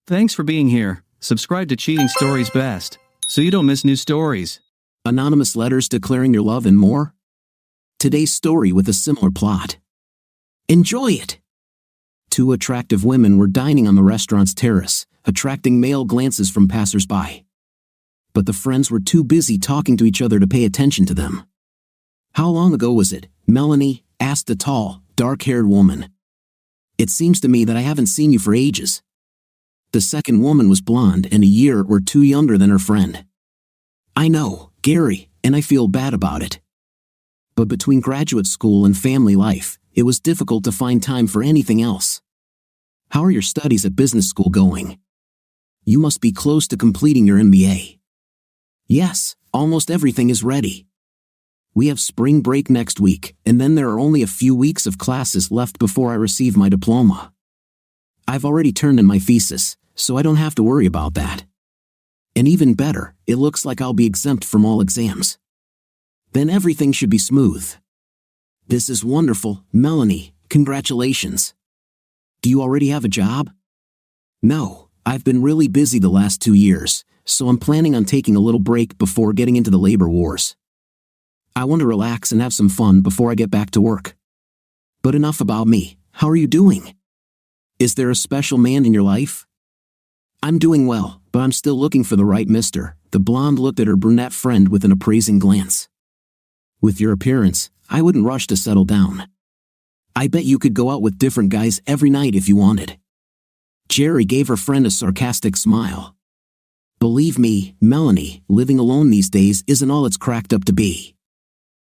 Thanks for being here. Subscribe to Cheating Stories Best, so you don't miss new stories. Anonymous letters declaring your love and more? Today's story with a similar plot. Enjoy it! Two attractive women were dining on the restaurant's terrace, attracting male glances from passers-by. But the friends were too busy talking to each other to pay attention to them. "How long ago was it, Melanie?" asked a tall, dark-haired woman. "It seems to me that I haven't seen you for ages." The second woman was blonde and a year or two younger than her friend. "I know, Gary, and I feel bad about it. But between graduate school and family life, it was difficult to find time for anything else. How are your studies at business school going? You must be close to completing your MBA." "Yes, almost everything is ready. We have spring break next week, and then there are only a few weeks of classes left before I receive my diploma. I've already turned in my thesis, so I don't have to worry about that. And even better, it looks like I'll be exempt from all exams. Then everything should be smooth." "This is wonderful, Melanie, congratulations. Do you already have a job?" "No, I've been really busy the last 2 years, so I'm planning on taking a little break before getting into the labor wars. I want to relax and have some fun before I get back to work. But enough about me, how are you doing? Is there a special man in your life?" "I'm doing well, but I'm still looking for the right mister." The blonde looked at her brunette friend with an appraising glance. "With your appearance, I wouldn't rush to settle down. I bet you could go out with different guys every night if you wanted." Jerry gave her friend a sarcastic smile. "Believe me, Melanie, living alone these days isn't all it's cracked up to be.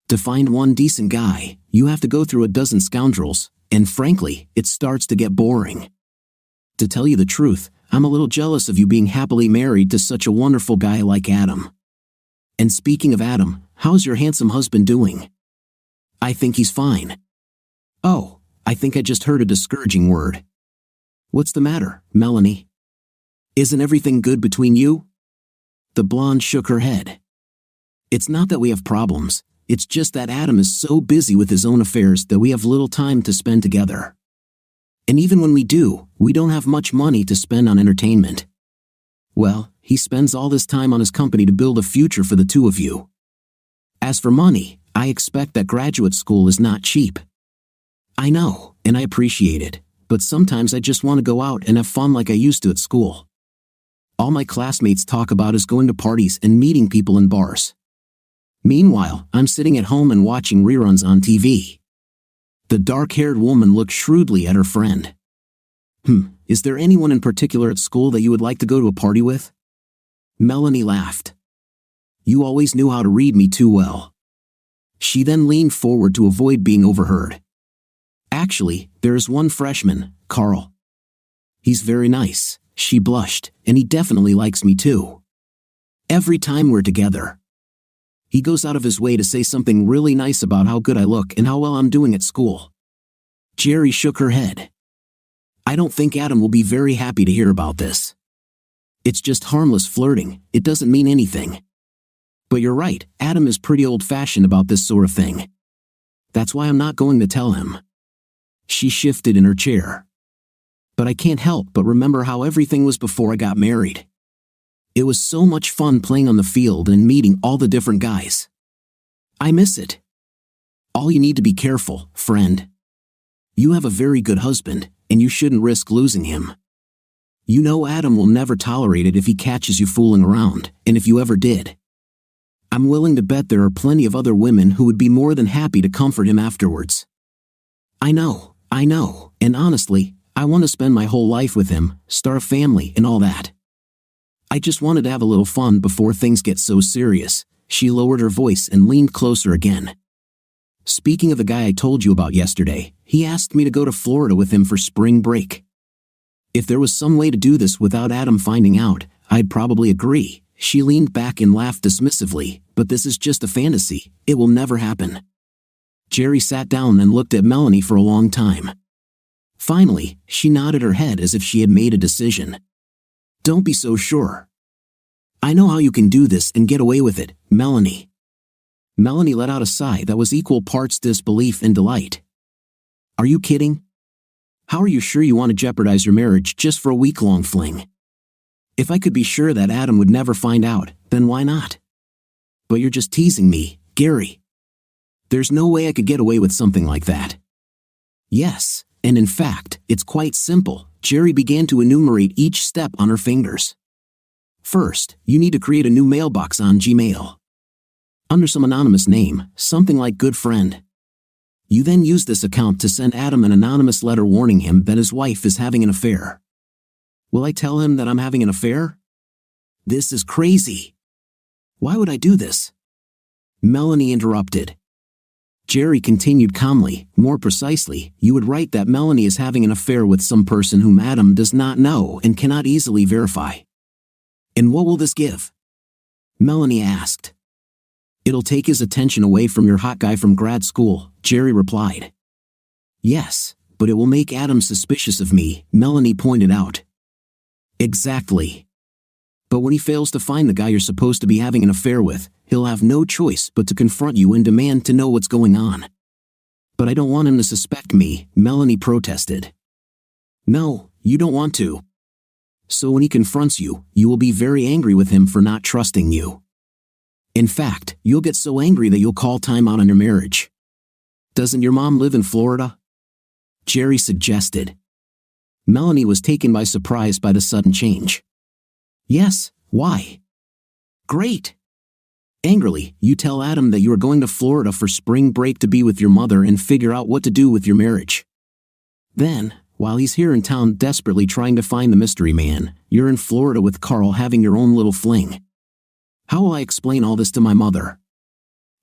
To find one decent guy, you have to go through a dozen scoundrels, and frankly, it starts to get boring. To tell you the truth, I'm a little jealous of you being happily married to such a wonderful guy like Adam. And speaking of Adam, how's your handsome husband doing?" "I think he's fine." "Oh, I think I just heard a discouraging word. What's the matter, Melanie? Isn't everything good between you?" The blonde shook her head. "It's not that we have problems. It's just that Adam is so busy with his own affairs that we have little time to spend together. And even when we do, we don't have much money to spend on entertainment. Well, he spends all this time on his company to build a future for the two of you. As for money, I expect that graduate school is not cheap. I know, and I appreciate it, but sometimes I just want to go out and have fun like I used to at school. All my classmates talk about is going to parties and meeting people in bars. Meanwhile, I'm sitting at home and watching reruns on TV." The dark-haired woman looked shrewdly at her friend. Is there anyone in particular at school that you would like to go to a party with?" Melanie laughed. "You always knew how to read me too well." She then leaned forward to avoid being overheard. "Actually, there is one freshman, Carl. He's very nice," she blushed, "and he definitely likes me too. Every time we're together, he goes out of his way to say something really nice about how good I look and how well I'm doing at school." Jerry shook her head. "I don't think Adam will be very happy to hear about this. It's just harmless flirting, it doesn't mean anything. But you're right, Adam is pretty old-fashioned about this sort of thing. That's why I'm not going to tell him." She shifted in her chair. "But I can't help but remember how everything was before I got married. It was so much fun playing on the field and meeting all the different guys. I miss it. All you need to be careful, friend. You have a very good husband, and you shouldn't risk losing him. You know Adam will never tolerate it if he catches you fooling around, and if you ever did, I'm willing to bet there are plenty of other women who would be more than happy to comfort him afterwards. I know, and honestly, I want to spend my whole life with him, start a family and all that. I just wanted to have a little fun before things get so serious." She lowered her voice and leaned closer again. "Speaking of the guy I told you about yesterday, he asked me to go to Florida with him for spring break. If there was some way to do this without Adam finding out, I'd probably agree." She leaned back and laughed dismissively, "But this is just a fantasy, it will never happen." Jerry sat down and looked at Melanie for a long time. Finally, she nodded her head as if she had made a decision. "Don't be so sure. I know how you can do this and get away with it, Melanie." Melanie let out a sigh that was equal parts disbelief and delight. "Are you kidding? How are you sure you want to jeopardize your marriage just for a week-long fling?" If I could be sure that Adam would never find out, then why not? But you're just teasing me, Gary. There's no way I could get away with something like that. Yes, and in fact, it's quite simple. Jerry began to enumerate each step on her fingers. First, you need to create a new mailbox on Gmail. Under some anonymous name, something like Good Friend. You then use this account to send Adam an anonymous letter warning him that his wife is having an affair. Will I tell him that I'm having an affair? This is crazy. Why would I do this? Melanie interrupted. Jerry continued calmly. More precisely, you would write that Melanie is having an affair with some person whom Adam does not know and cannot easily verify. And what will this give? Melanie asked. It'll take his attention away from your hot guy from grad school, Jerry replied. Yes, but it will make Adam suspicious of me, Melanie pointed out. Exactly. But when he fails to find the guy you're supposed to be having an affair with, he'll have no choice but to confront you and demand to know what's going on. But I don't want him to suspect me, Melanie protested. No, you don't want to. So when he confronts you, you will be very angry with him for not trusting you. In fact, you'll get so angry that you'll call time out on your marriage. Doesn't your mom live in Florida? Jerry suggested. Melanie was taken by surprise by the sudden change. Yes, why? Great. Angrily, you tell Adam that you are going to Florida for spring break to be with your mother and figure out what to do with your marriage. Then, while he's here in town desperately trying to find the mystery man, you're in Florida with Carl having your own little fling. How will I explain all this to my mother?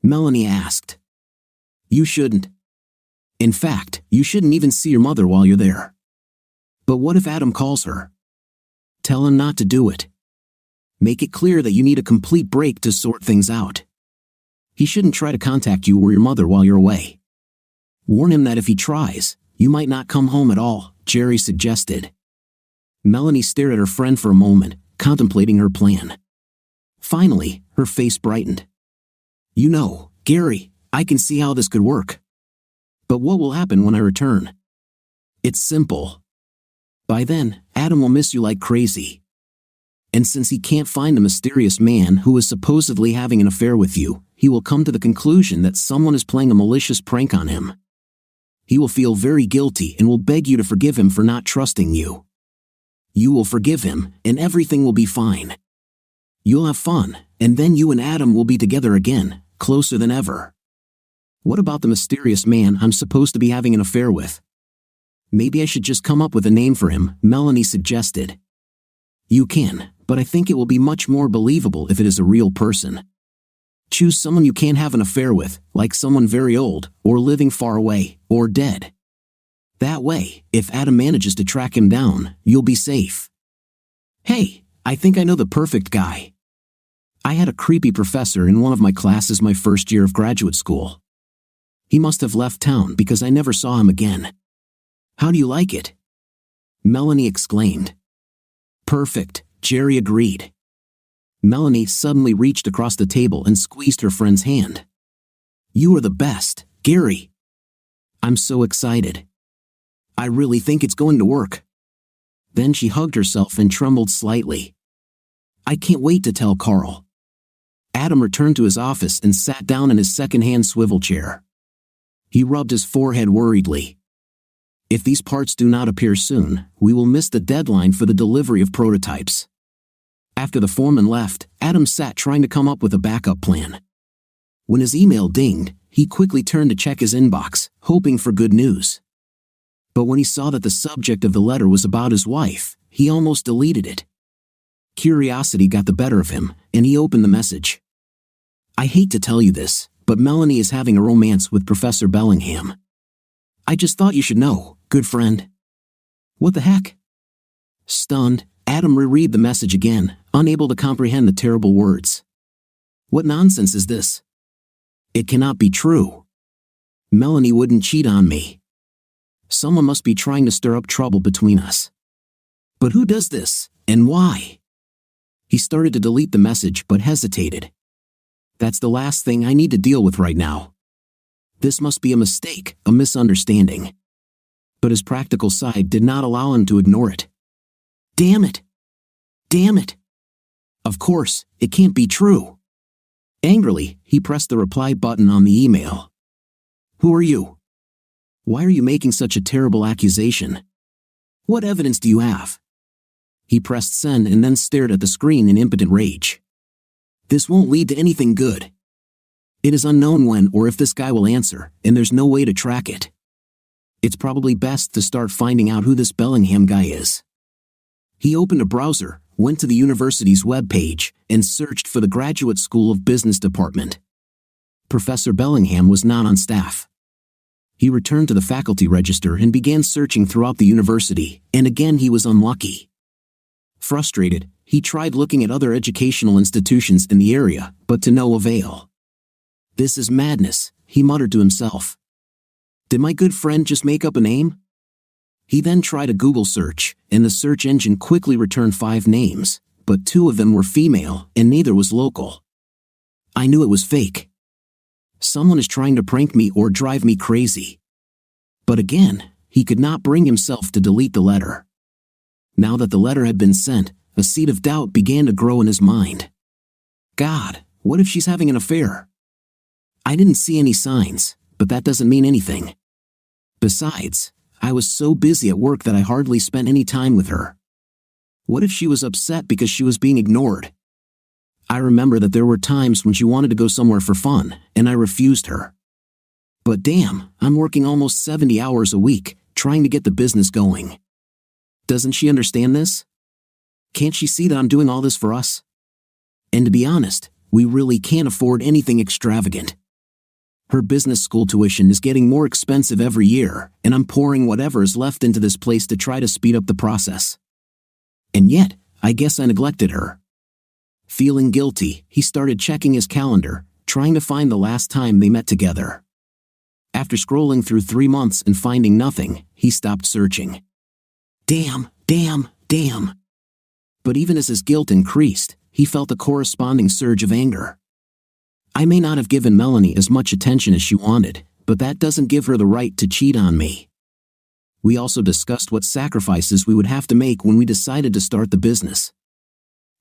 Melanie asked. You shouldn't. In fact, you shouldn't even see your mother while you're there. But what if Adam calls her? Tell him not to do it. Make it clear that you need a complete break to sort things out. He shouldn't try to contact you or your mother while you're away. Warn him that if he tries, you might not come home at all, Jerry suggested. Melanie stared at her friend for a moment, contemplating her plan. Finally, her face brightened. You know, Gary, I can see how this could work. But what will happen when I return? It's simple. By then, Adam will miss you like crazy. And since he can't find the mysterious man who is supposedly having an affair with you, he will come to the conclusion that someone is playing a malicious prank on him. He will feel very guilty and will beg you to forgive him for not trusting you. You will forgive him, and everything will be fine. You'll have fun, and then you and Adam will be together again, closer than ever. What about the mysterious man I'm supposed to be having an affair with? Maybe I should just come up with a name for him, Melanie suggested. You can, but I think it will be much more believable if it is a real person. Choose someone you can't have an affair with, like someone very old, or living far away, or dead. That way, if Adam manages to track him down, you'll be safe. Hey, I think I know the perfect guy. I had a creepy professor in one of my classes my first year of graduate school. He must have left town because I never saw him again. How do you like it? Melanie exclaimed. Perfect, Jerry agreed. Melanie suddenly reached across the table and squeezed her friend's hand. You are the best, Gary. I'm so excited. I really think it's going to work. Then she hugged herself and trembled slightly. I can't wait to tell Carl. Adam returned to his office and sat down in his second-hand swivel chair. He rubbed his forehead worriedly. If these parts do not appear soon, we will miss the deadline for the delivery of prototypes. After the foreman left, Adam sat trying to come up with a backup plan. When his email dinged, he quickly turned to check his inbox, hoping for good news. But when he saw that the subject of the letter was about his wife, he almost deleted it. Curiosity got the better of him, and he opened the message. I hate to tell you this, but Melanie is having a romance with Professor Bellingham. I just thought you should know, good friend. What the heck? Stunned, Adam reread the message again, unable to comprehend the terrible words. What nonsense is this? It cannot be true. Melanie wouldn't cheat on me. Someone must be trying to stir up trouble between us. But who does this, and why? He started to delete the message but hesitated. That's the last thing I need to deal with right now. This must be a mistake, a misunderstanding. But his practical side did not allow him to ignore it. Damn it! Damn it! Of course, it can't be true. Angrily, he pressed the reply button on the email. Who are you? Why are you making such a terrible accusation? What evidence do you have? He pressed send and then stared at the screen in impotent rage. This won't lead to anything good. It is unknown when or if this guy will answer, and there's no way to track it. It's probably best to start finding out who this Bellingham guy is. He opened a browser, went to the university's webpage, and searched for the Graduate School of Business department. Professor Bellingham was not on staff. He returned to the faculty register and began searching throughout the university, and again he was unlucky. Frustrated, he tried looking at other educational institutions in the area, but to no avail. This is madness, he muttered to himself. Did my good friend just make up a name? He then tried a Google search, and the search engine quickly returned 5 names, but 2 of them were female, and neither was local. I knew it was fake. Someone is trying to prank me or drive me crazy. But again, he could not bring himself to delete the letter. Now that the letter had been sent, a seed of doubt began to grow in his mind. God, what if she's having an affair? I didn't see any signs, but that doesn't mean anything. Besides, I was so busy at work that I hardly spent any time with her. What if she was upset because she was being ignored? I remember that there were times when she wanted to go somewhere for fun, and I refused her. But damn, I'm working almost 70 hours a week, trying to get the business going. Doesn't she understand this? Can't she see that I'm doing all this for us? And to be honest, we really can't afford anything extravagant. Her business school tuition is getting more expensive every year, and I'm pouring whatever is left into this place to try to speed up the process. And yet, I guess I neglected her. Feeling guilty, he started checking his calendar, trying to find the last time they met together. After scrolling through 3 months and finding nothing, he stopped searching. Damn. But even as his guilt increased, he felt a corresponding surge of anger. I may not have given Melanie as much attention as she wanted, but that doesn't give her the right to cheat on me. We also discussed what sacrifices we would have to make when we decided to start the business.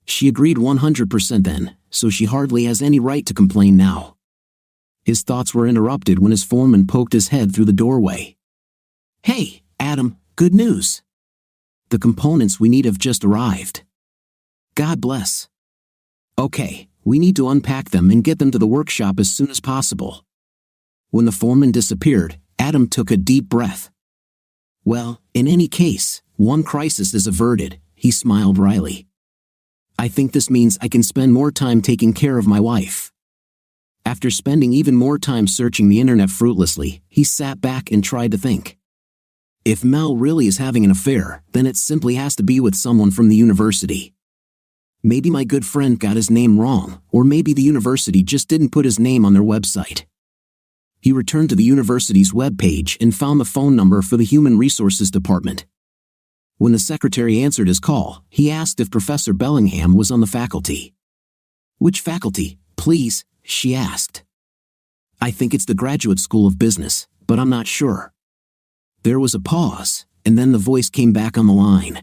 She agreed 100% then, so she hardly has any right to complain now. His thoughts were interrupted when his foreman poked his head through the doorway. Hey, Adam, good news. The components we need have just arrived. God bless. Okay, we need to unpack them and get them to the workshop as soon as possible. When the foreman disappeared, Adam took a deep breath. Well, in any case, one crisis is averted, he smiled wryly. I think this means I can spend more time taking care of my wife. After spending even more time searching the internet fruitlessly, he sat back and tried to think. If Mel really is having an affair, then it simply has to be with someone from the university. Maybe my good friend got his name wrong, or maybe the university just didn't put his name on their website. He returned to the university's webpage and found the phone number for the Human Resources Department. When the secretary answered his call, he asked if Professor Bellingham was on the faculty. Which faculty, please? She asked. I think it's the Graduate School of Business, but I'm not sure. There was a pause, and then the voice came back on the line.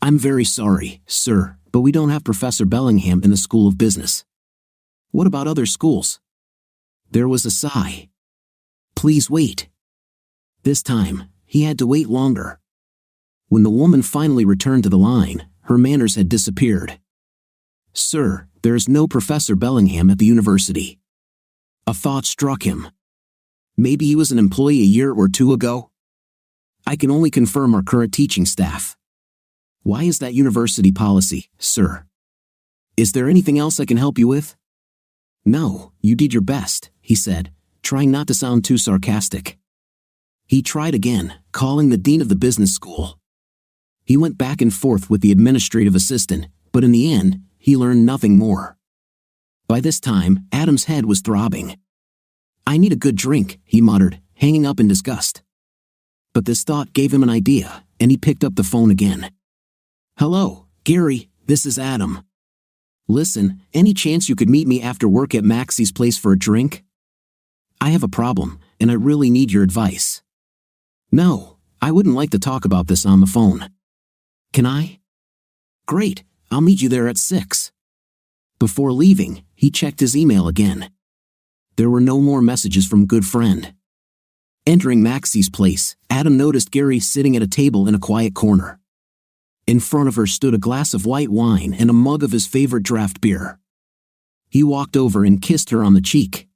I'm very sorry, sir, but we don't have Professor Bellingham in the School of Business. What about other schools? There was a sigh. Please wait. This time, he had to wait longer. When the woman finally returned to the line, her manners had disappeared. Sir, there is no Professor Bellingham at the university. A thought struck him. Maybe he was an employee a year or 2 ago? I can only confirm our current teaching staff. Why is that university policy, sir? Is there anything else I can help you with? No, you did your best, he said, trying not to sound too sarcastic. He tried again, calling the dean of the business school. He went back and forth with the administrative assistant, but in the end, he learned nothing more. By this time, Adam's head was throbbing. I need a good drink, he muttered, hanging up in disgust. But this thought gave him an idea, and he picked up the phone again. Hello, Gary, this is Adam. Listen, any chance you could meet me after work at Maxie's place for a drink? I have a problem, and I really need your advice. No, I wouldn't like to talk about this on the phone. Can I? Great, I'll meet you there at 6. Before leaving, he checked his email again. There were no more messages from good friend. Entering Maxie's place, Adam noticed Gary sitting at a table in a quiet corner. In front of her stood a glass of white wine and a mug of his favorite draft beer. He walked over and kissed her on the cheek.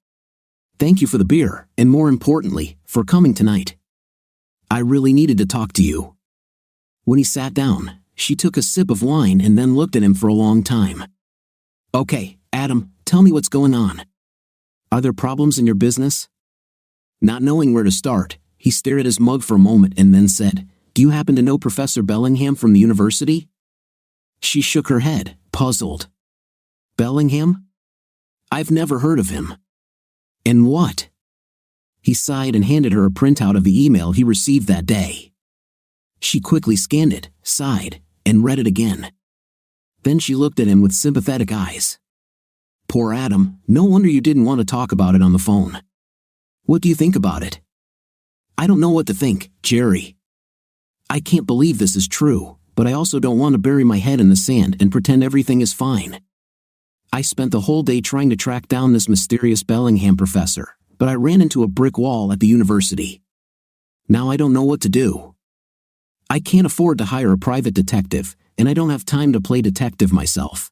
"Thank you for the beer, and more importantly, for coming tonight. I really needed to talk to you." When he sat down, she took a sip of wine and then looked at him for a long time. "Okay, Adam, tell me what's going on. Are there problems in your business?" Not knowing where to start, he stared at his mug for a moment and then said, "Do you happen to know Professor Bellingham from the university?" She shook her head, puzzled. "Bellingham? I've never heard of him. And what?" He sighed and handed her a printout of the email he received that day. She quickly scanned it, sighed, and read it again. Then she looked at him with sympathetic eyes. "Poor Adam, no wonder you didn't want to talk about it on the phone. What do you think about it?" "I don't know what to think, Jerry. I can't believe this is true, but I also don't want to bury my head in the sand and pretend everything is fine. I spent the whole day trying to track down this mysterious Bellingham professor, but I ran into a brick wall at the university. Now I don't know what to do. I can't afford to hire a private detective, and I don't have time to play detective myself.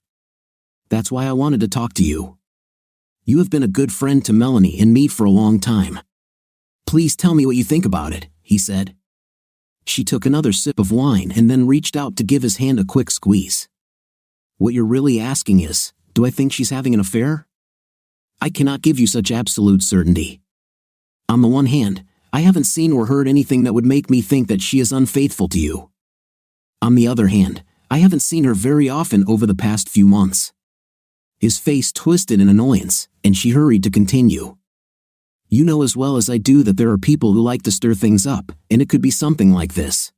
That's why I wanted to talk to you. You have been a good friend to Melanie and me for a long time. Please tell me what you think about it," he said. She took another sip of wine and then reached out to give his hand a quick squeeze. "What you're really asking is, do I think she's having an affair? I cannot give you such absolute certainty. On the one hand, I haven't seen or heard anything that would make me think that she is unfaithful to you. On the other hand, I haven't seen her very often over the past few months." His face twisted in annoyance, and she hurried to continue. "You know as well as I do that there are people who like to stir things up, and it could be something like this.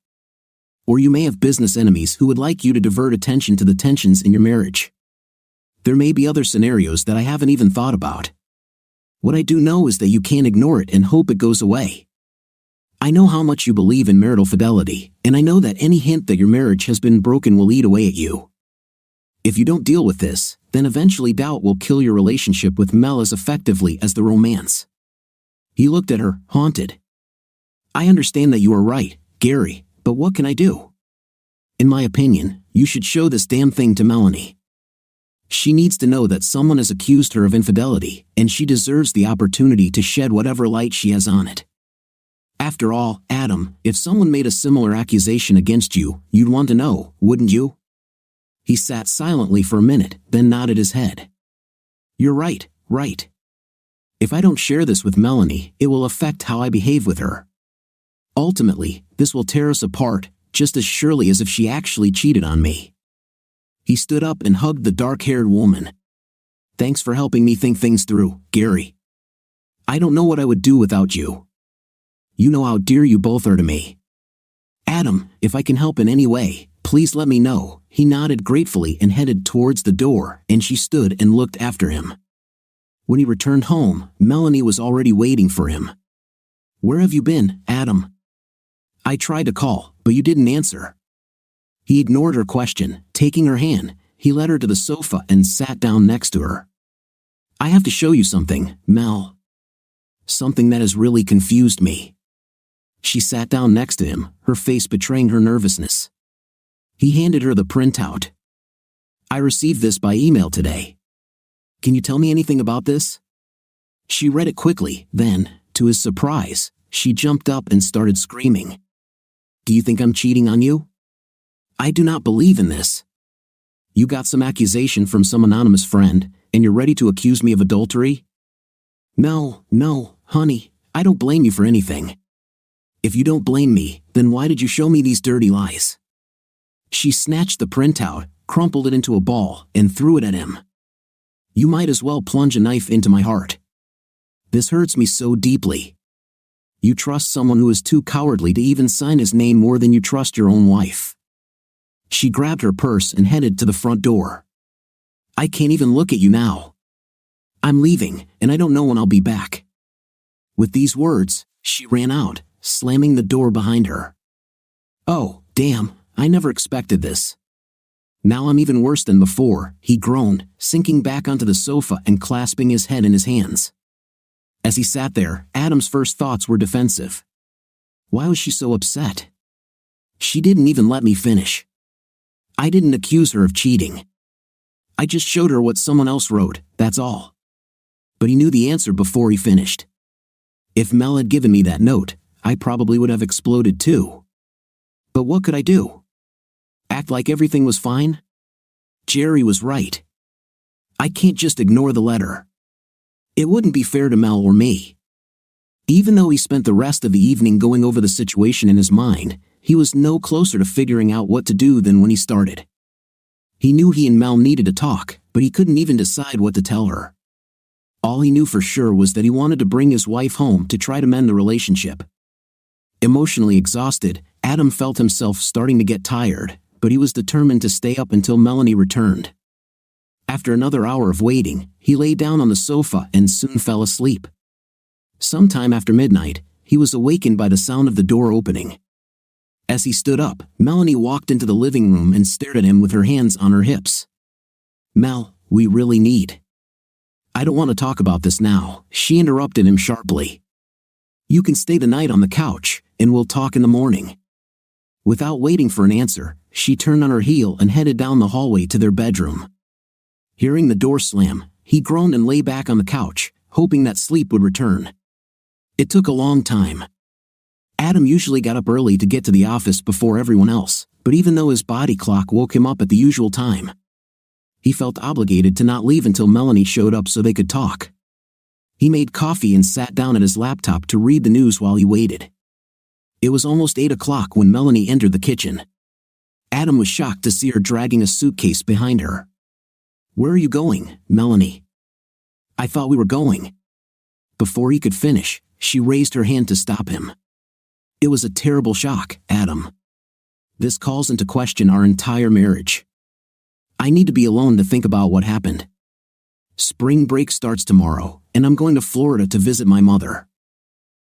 Or you may have business enemies who would like you to divert attention to the tensions in your marriage. There may be other scenarios that I haven't even thought about. What I do know is that you can't ignore it and hope it goes away. I know how much you believe in marital fidelity, and I know that any hint that your marriage has been broken will eat away at you. If you don't deal with this, then eventually doubt will kill your relationship with Mel as effectively as the romance." He looked at her, haunted. "I understand that you are right, Gary, but what can I do? In my opinion, you should show this damn thing to Melanie. She needs to know that someone has accused her of infidelity, and she deserves the opportunity to shed whatever light she has on it. After all, Adam, if someone made a similar accusation against you, you'd want to know, wouldn't you?" He sat silently for a minute, then nodded his head. "You're right. If I don't share this with Melanie, it will affect how I behave with her. Ultimately, this will tear us apart, just as surely as if she actually cheated on me." He stood up and hugged the dark-haired woman. "Thanks for helping me think things through, Gary. I don't know what I would do without you. You know how dear you both are to me. Adam, if I can help in any way, please let me know." He nodded gratefully and headed towards the door, and she stood and looked after him. When he returned home, Melanie was already waiting for him. "Where have you been, Adam? I tried to call, but you didn't answer." He ignored her question. Taking her hand, he led her to the sofa and sat down next to her. "I have to show you something, Mel. Something that has really confused me." She sat down next to him, her face betraying her nervousness. He handed her the printout. "I received this by email today. Can you tell me anything about this?" She read it quickly, then, to his surprise, she jumped up and started screaming. "Do you think I'm cheating on you? I do not believe in this. You got some accusation from some anonymous friend, and you're ready to accuse me of adultery? No, honey, I don't blame you for anything. If you don't blame me, then why did you show me these dirty lies?" She snatched the printout, crumpled it into a ball, and threw it at him. "You might as well plunge a knife into my heart. This hurts me so deeply. You trust someone who is too cowardly to even sign his name more than you trust your own wife." She grabbed her purse and headed to the front door. "I can't even look at you now. I'm leaving, and I don't know when I'll be back." With these words, she ran out, slamming the door behind her. "Oh, damn, I never expected this. Now I'm even worse than before, he groaned, sinking back onto the sofa and clasping his head in his hands. As he sat there, Adam's first thoughts were defensive. Why was she so upset? She didn't even let me finish. I didn't accuse her of cheating. I just showed her what someone else wrote, that's all. But he knew the answer before he finished. If Mel had given me that note, I probably would have exploded too. But what could I do? Act like everything was fine? Jerry was right. I can't just ignore the letter. It wouldn't be fair to Mel or me. Even though he spent the rest of the evening going over the situation in his mind, he was no closer to figuring out what to do than when he started. He knew he and Mel needed to talk, but he couldn't even decide what to tell her. All he knew for sure was that he wanted to bring his wife home to try to mend the relationship. Emotionally exhausted, Adam felt himself starting to get tired, but he was determined to stay up until Melanie returned. After another hour of waiting, he lay down on the sofa and soon fell asleep. Sometime after midnight, he was awakened by the sound of the door opening. As he stood up, Melanie walked into the living room and stared at him with her hands on her hips. Mel, we really need. I don't want to talk about this now, she interrupted him sharply. You can stay the night on the couch, and we'll talk in the morning. Without waiting for an answer, she turned on her heel and headed down the hallway to their bedroom. Hearing the door slam, he groaned and lay back on the couch, hoping that sleep would return. It took a long time. Adam usually got up early to get to the office before everyone else, but even though his body clock woke him up at the usual time, he felt obligated to not leave until Melanie showed up so they could talk. He made coffee and sat down at his laptop to read the news while he waited. It was almost 8 o'clock when Melanie entered the kitchen. Adam was shocked to see her dragging a suitcase behind her. Where are you going, Melanie? I thought we were going. Before he could finish, she raised her hand to stop him. It was a terrible shock, Adam. This calls into question our entire marriage. I need to be alone to think about what happened. Spring break starts tomorrow, and I'm going to Florida to visit my mother.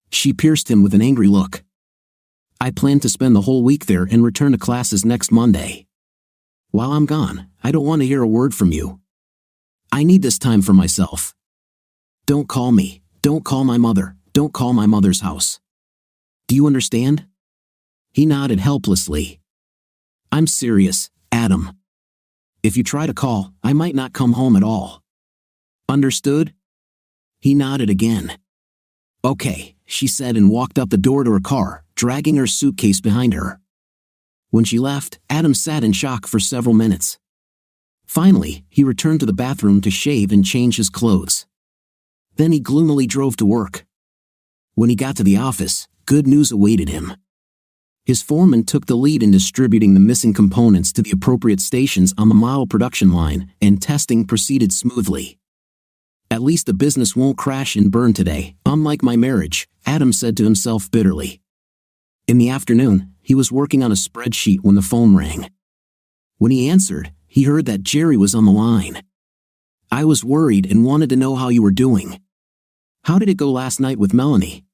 She pierced him with an angry look. I plan to spend the whole week there and return to classes next Monday. While I'm gone, I don't want to hear a word from you. I need this time for myself. Don't call me, don't call my mother, don't call my mother's house. Do you understand? He nodded helplessly. I'm serious, Adam. If you try to call, I might not come home at all. Understood? He nodded again. Okay, she said and walked up the door to her car, dragging her suitcase behind her. When she left, Adam sat in shock for several minutes. Finally, he returned to the bathroom to shave and change his clothes. Then he gloomily drove to work. When he got to the office, good news awaited him. His foreman took the lead in distributing the missing components to the appropriate stations on the model production line, and testing proceeded smoothly. At least the business won't crash and burn today, unlike my marriage, Adam said to himself bitterly. In the afternoon, he was working on a spreadsheet when the phone rang. When he answered, he heard that Jerry was on the line. I was worried and wanted to know how you were doing. How did it go last night with Melanie?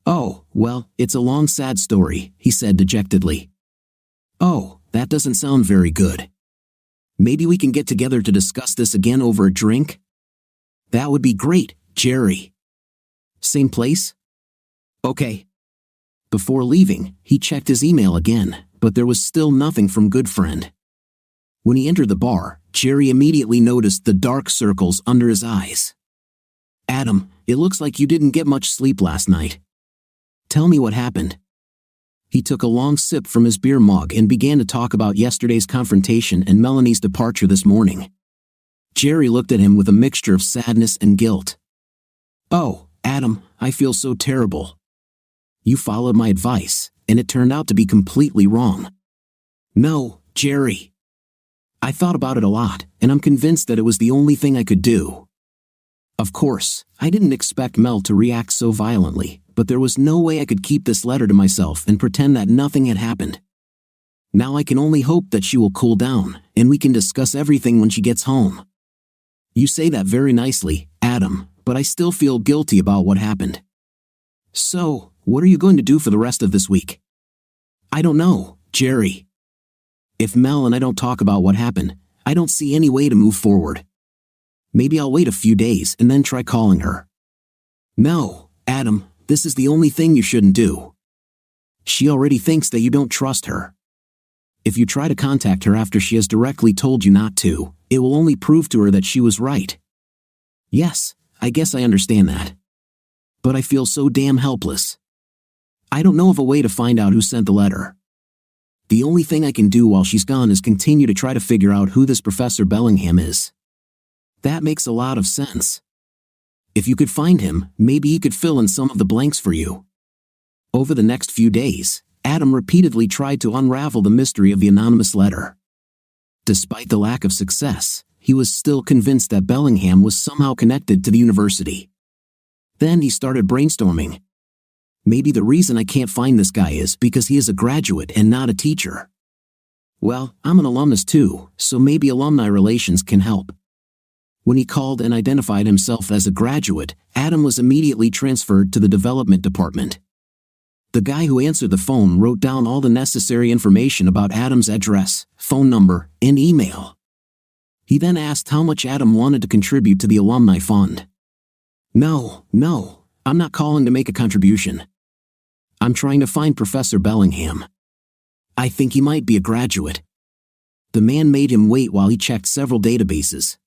Oh, well, it's a long sad story, he said dejectedly. Oh, that doesn't sound very good. Maybe we can get together to discuss this again over a drink? That would be great, Jerry. Same place? Okay. Before leaving, he checked his email again, but there was still nothing from Good Friend. When he entered the bar, Jerry immediately noticed the dark circles under his eyes. Adam, it looks like you didn't get much sleep last night. Tell me what happened. He took a long sip from his beer mug and began to talk about yesterday's confrontation and Melanie's departure this morning. Jerry looked at him with a mixture of sadness and guilt. Oh, Adam, I feel so terrible. You followed my advice, and it turned out to be completely wrong. No, Jerry. I thought about it a lot, and I'm convinced that it was the only thing I could do. Of course, I didn't expect Mel to react so violently, but there was no way I could keep this letter to myself and pretend that nothing had happened. Now I can only hope that she will cool down, and we can discuss everything when she gets home. You say that very nicely, Adam, but I still feel guilty about what happened. So, what are you going to do for the rest of this week? I don't know, Jerry. If Mel and I don't talk about what happened, I don't see any way to move forward. Maybe I'll wait a few days and then try calling her. No, Adam, this is the only thing you shouldn't do. She already thinks that you don't trust her. If you try to contact her after she has directly told you not to, it will only prove to her that she was right. Yes, I guess I understand that. But I feel so damn helpless. I don't know of a way to find out who sent the letter. The only thing I can do while she's gone is continue to try to figure out who this Professor Bellingham is. That makes a lot of sense. If you could find him, maybe he could fill in some of the blanks for you. Over the next few days, Adam repeatedly tried to unravel the mystery of the anonymous letter. Despite the lack of success, he was still convinced that Bellingham was somehow connected to the university. Then he started brainstorming. Maybe the reason I can't find this guy is because he is a graduate and not a teacher. Well, I'm an alumnus too, so maybe alumni relations can help. When he called and identified himself as a graduate, Adam was immediately transferred to the development department. The guy who answered the phone wrote down all the necessary information about Adam's address, phone number, and email. He then asked how much Adam wanted to contribute to the alumni fund. No, I'm not calling to make a contribution. I'm trying to find Professor Bellingham. I think he might be a graduate. The man made him wait while he checked several databases.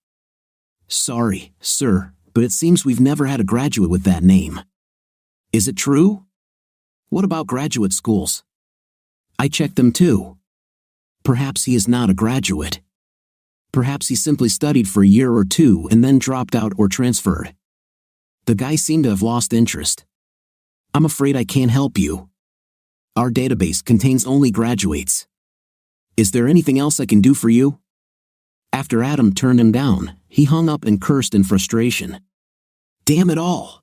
Sorry, sir, but it seems we've never had a graduate with that name. Is it true? What about graduate schools? I checked them too. Perhaps he is not a graduate. Perhaps he simply studied for a year or two and then dropped out or transferred. The guy seemed to have lost interest. I'm afraid I can't help you. Our database contains only graduates. Is there anything else I can do for you? After Adam turned him down, he hung up and cursed in frustration. Damn it all!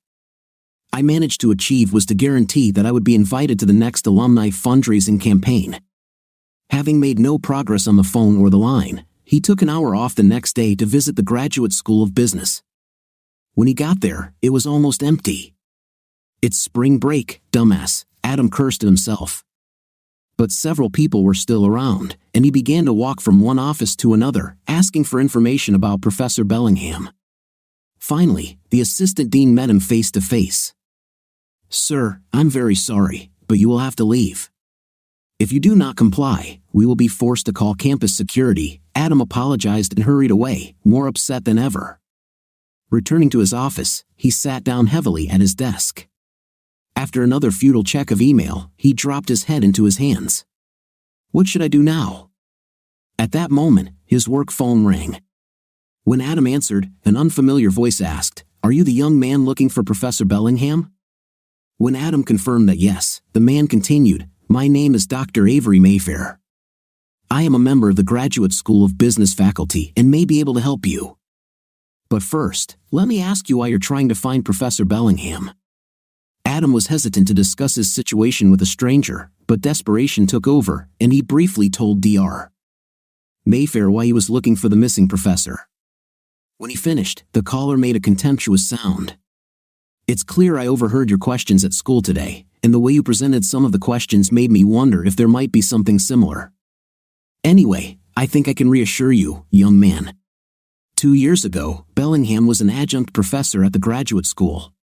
I managed to achieve was to guarantee that I would be invited to the next alumni fundraising campaign. Having made no progress on the phone or the line, he took an hour off the next day to visit the Graduate School of Business. When he got there, it was almost empty. It's spring break, dumbass, Adam cursed at himself. But several people were still around, and he began to walk from one office to another, asking for information about Professor Bellingham. Finally, the assistant dean met him face to face. Sir, I'm very sorry, but you will have to leave. If you do not comply, we will be forced to call campus security. Adam apologized and hurried away, more upset than ever. Returning to his office, he sat down heavily at his desk. After another futile check of email, he dropped his head into his hands. What should I do now? At that moment, his work phone rang. When Adam answered, an unfamiliar voice asked, "Are you the young man looking for Professor Bellingham?" When Adam confirmed that yes, the man continued, "My name is Dr. Avery Mayfair. I am a member of the Graduate School of Business faculty and may be able to help you. But first, let me ask you why you're trying to find Professor Bellingham." Adam was hesitant to discuss his situation with a stranger, but desperation took over, and he briefly told Dr. Mayfair why he was looking for the missing professor. When he finished, the caller made a contemptuous sound. "It's clear I overheard your questions at school today, and the way you presented some of the questions made me wonder if there might be something similar. Anyway, I think I can reassure you, young man. 2 years ago, Bellingham was an adjunct professor at the graduate school.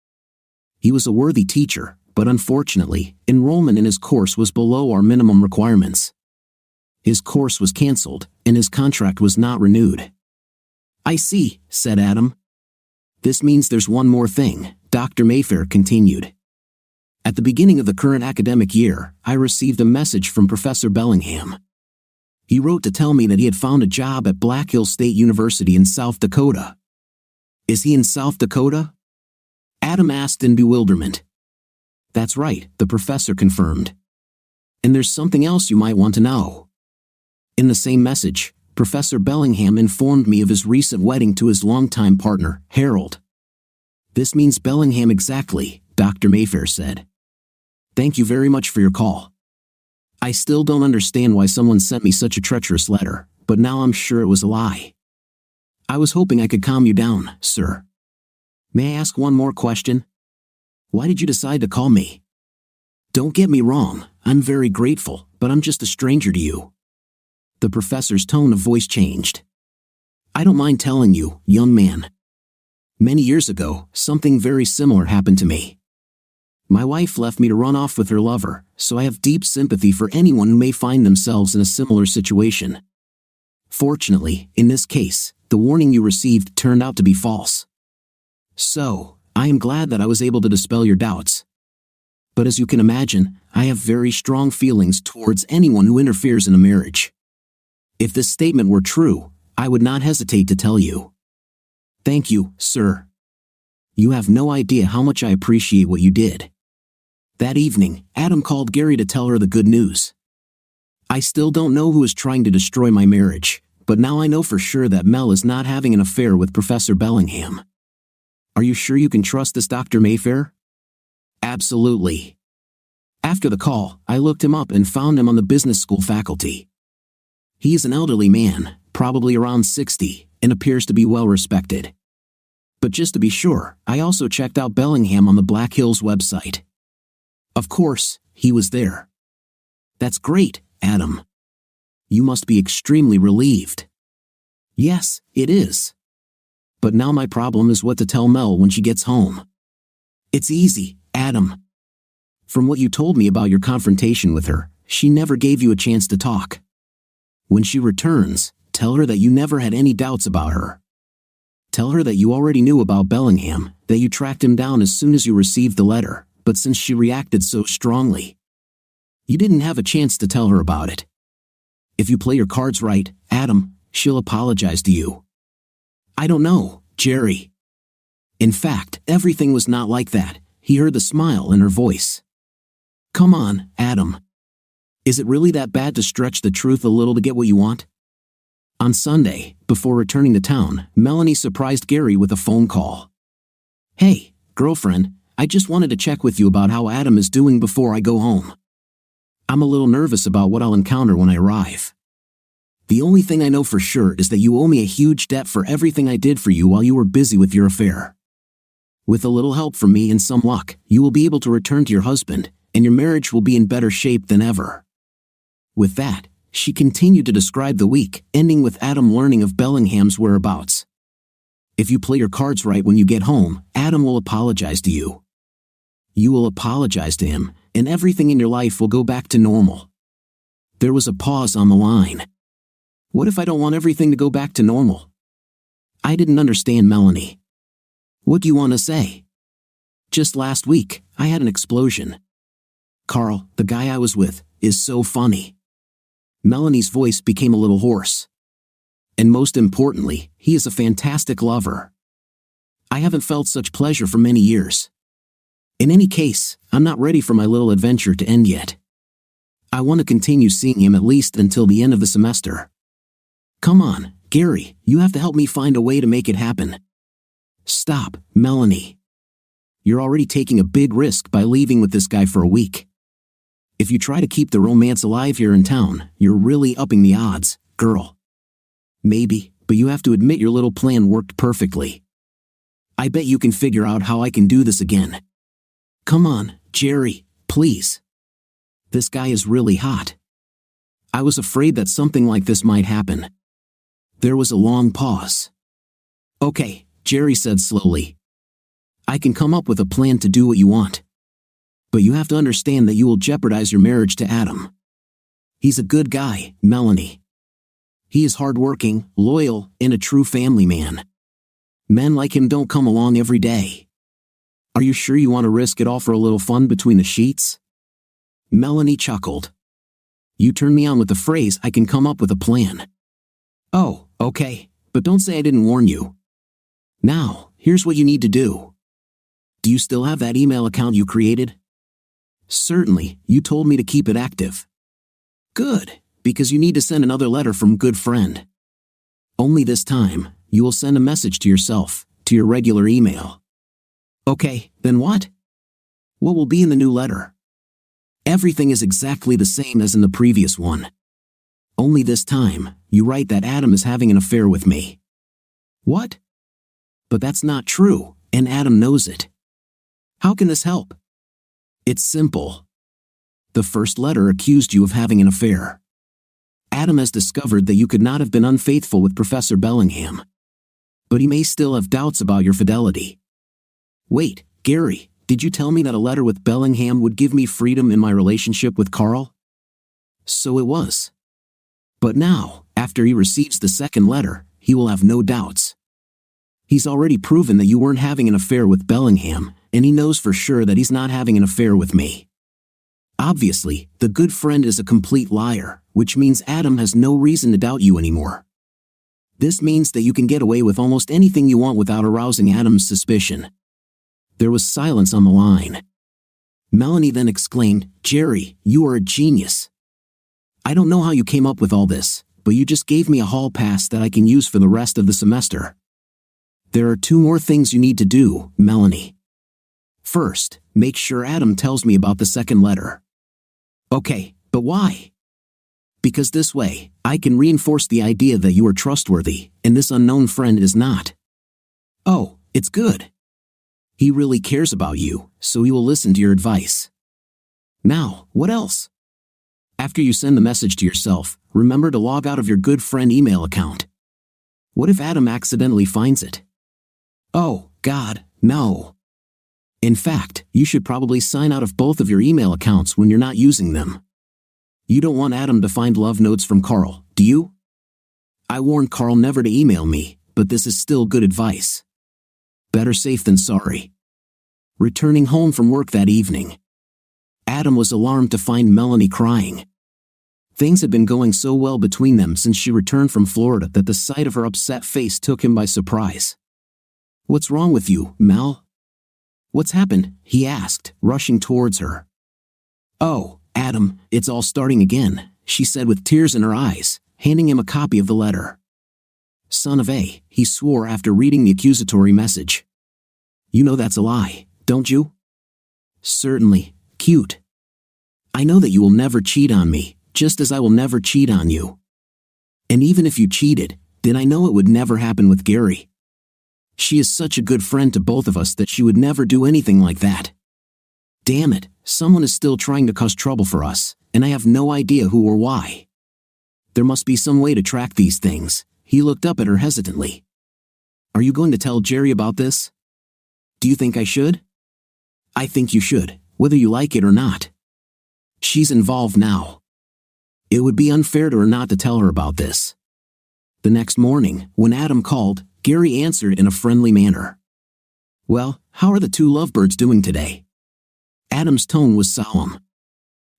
He was a worthy teacher, but unfortunately, enrollment in his course was below our minimum requirements. His course was cancelled, and his contract was not renewed." "I see," said Adam. "This means there's one more thing," Dr. Mayfair continued. "At the beginning of the current academic year, I received a message from Professor Bellingham. He wrote to tell me that he had found a job at Black Hill State University in South Dakota." "Is he in South Dakota?" Adam asked in bewilderment. "That's right," the professor confirmed. "And there's something else you might want to know." In the same message, Professor Bellingham informed me of his recent wedding to his longtime partner, Harold. "This means Bellingham exactly," Dr. Mayfair said. "Thank you very much for your call. I still don't understand why someone sent me such a treacherous letter, but now I'm sure it was a lie. I was hoping I could calm you down, sir. May I ask one more question? Why did you decide to call me? Don't get me wrong, I'm very grateful, but I'm just a stranger to you." The professor's tone of voice changed. I don't mind telling you, young man. Many years ago, something very similar happened to me. My wife left me to run off with her lover, so I have deep sympathy for anyone who may find themselves in a similar situation. Fortunately, in this case, the warning you received turned out to be false. So, I am glad that I was able to dispel your doubts. But as you can imagine, I have very strong feelings towards anyone who interferes in a marriage. If this statement were true, I would not hesitate to tell you. Thank you, sir. You have no idea how much I appreciate what you did. That evening, Adam called Gary to tell her the good news. I still don't know who is trying to destroy my marriage, but now I know for sure that Mel is not having an affair with Professor Bellingham. Are you sure you can trust this Dr. Mayfair? Absolutely. After the call, I looked him up and found him on the business school faculty. He is an elderly man, probably around 60, and appears to be well respected. But just to be sure, I also checked out Bellingham on the Black Hills website. Of course, he was there. That's great, Adam. You must be extremely relieved. Yes, it is. But now my problem is what to tell Mel when she gets home. It's easy, Adam. From what you told me about your confrontation with her, she never gave you a chance to talk. When she returns, tell her that you never had any doubts about her. Tell her that you already knew about Bellingham, that you tracked him down as soon as you received the letter, but since she reacted so strongly, you didn't have a chance to tell her about it. If you play your cards right, Adam, she'll apologize to you. I don't know, Jerry. In fact, everything was not like that. He heard the smile in her voice. Come on, Adam. Is it really that bad to stretch the truth a little to get what you want? On Sunday, before returning to town, Melanie surprised Gary with a phone call. Hey, girlfriend, I just wanted to check with you about how Adam is doing before I go home. I'm a little nervous about what I'll encounter when I arrive. The only thing I know for sure is that you owe me a huge debt for everything I did for you while you were busy with your affair. With a little help from me and some luck, you will be able to return to your husband, and your marriage will be in better shape than ever. With that, she continued to describe the week, ending with Adam learning of Bellingham's whereabouts. If you play your cards right when you get home, Adam will apologize to you. You will apologize to him, and everything in your life will go back to normal. There was a pause on the line. What if I don't want everything to go back to normal? I didn't understand Melanie. What do you want to say? Just last week, I had an explosion. Carl, the guy I was with, is so funny. Melanie's voice became a little hoarse. And most importantly, he is a fantastic lover. I haven't felt such pleasure for many years. In any case, I'm not ready for my little adventure to end yet. I want to continue seeing him at least until the end of the semester. Come on, Gary, you have to help me find a way to make it happen. Stop, Melanie. You're already taking a big risk by leaving with this guy for a week. If you try to keep the romance alive here in town, you're really upping the odds, girl. Maybe, but you have to admit your little plan worked perfectly. I bet you can figure out how I can do this again. Come on, Jerry, please. This guy is really hot. I was afraid that something like this might happen. There was a long pause. Okay, Jerry said slowly. I can come up with a plan to do what you want. But you have to understand that you will jeopardize your marriage to Adam. He's a good guy, Melanie. He is hardworking, loyal, and a true family man. Men like him don't come along every day. Are you sure you want to risk it all for a little fun between the sheets? Melanie chuckled. You turned me on with the phrase, I can come up with a plan. Oh, okay, but don't say I didn't warn you. Now, here's what you need to do. Do you still have that email account you created? Certainly, you told me to keep it active. Good, because you need to send another letter from good friend. Only this time, you will send a message to yourself, to your regular email. Okay, then what? What will be in the new letter? Everything is exactly the same as in the previous one. Only this time, you write that Adam is having an affair with me. What? But that's not true, and Adam knows it. How can this help? It's simple. The first letter accused you of having an affair. Adam has discovered that you could not have been unfaithful with Professor Bellingham. But he may still have doubts about your fidelity. Wait, Gary, did you tell me that a letter with Bellingham would give me freedom in my relationship with Carl? So it was. But now, after he receives the second letter, he will have no doubts. He's already proven that you weren't having an affair with Bellingham, and he knows for sure that he's not having an affair with me. Obviously, the good friend is a complete liar, which means Adam has no reason to doubt you anymore. This means that you can get away with almost anything you want without arousing Adam's suspicion. There was silence on the line. Melanie then exclaimed, "Jerry, you are a genius. I don't know how you came up with all this, but you just gave me a hall pass that I can use for the rest of the semester." "There are 2 more things you need to do, Melanie. First, make sure Adam tells me about the second letter." "Okay, but why?" "Because this way, I can reinforce the idea that you are trustworthy, and this unknown friend is not." "Oh, it's good. He really cares about you, so he will listen to your advice. Now, what else? After you send the message to yourself, remember to log out of your good friend email account. What if Adam accidentally finds it? Oh, God, no. In fact, you should probably sign out of both of your email accounts when you're not using them. You don't want Adam to find love notes from Carl, do you? I warned Carl never to email me, but this is still good advice. Better safe than sorry." Returning home from work that evening, Adam was alarmed to find Melanie crying. Things had been going so well between them since she returned from Florida that the sight of her upset face took him by surprise. "What's wrong with you, Mel?" "What's happened?" he asked, rushing towards her. "Oh, Adam, it's all starting again," she said with tears in her eyes, handing him a copy of the letter. "Son of a," he swore after reading the accusatory message. "You know that's a lie, don't you?" "Certainly, cute. I know that you will never cheat on me, just as I will never cheat on you. And even if you cheated, then I know it would never happen with Gary. She is such a good friend to both of us that she would never do anything like that. Damn it, someone is still trying to cause trouble for us, and I have no idea who or why. There must be some way to track these things." He looked up at her hesitantly. "Are you going to tell Jerry about this?" "Do you think I should?" "I think you should, whether you like it or not. She's involved now. It would be unfair to her not to tell her about this." The next morning, when Adam called, Gary answered in a friendly manner. "Well, how are the 2 lovebirds doing today?" Adam's tone was solemn.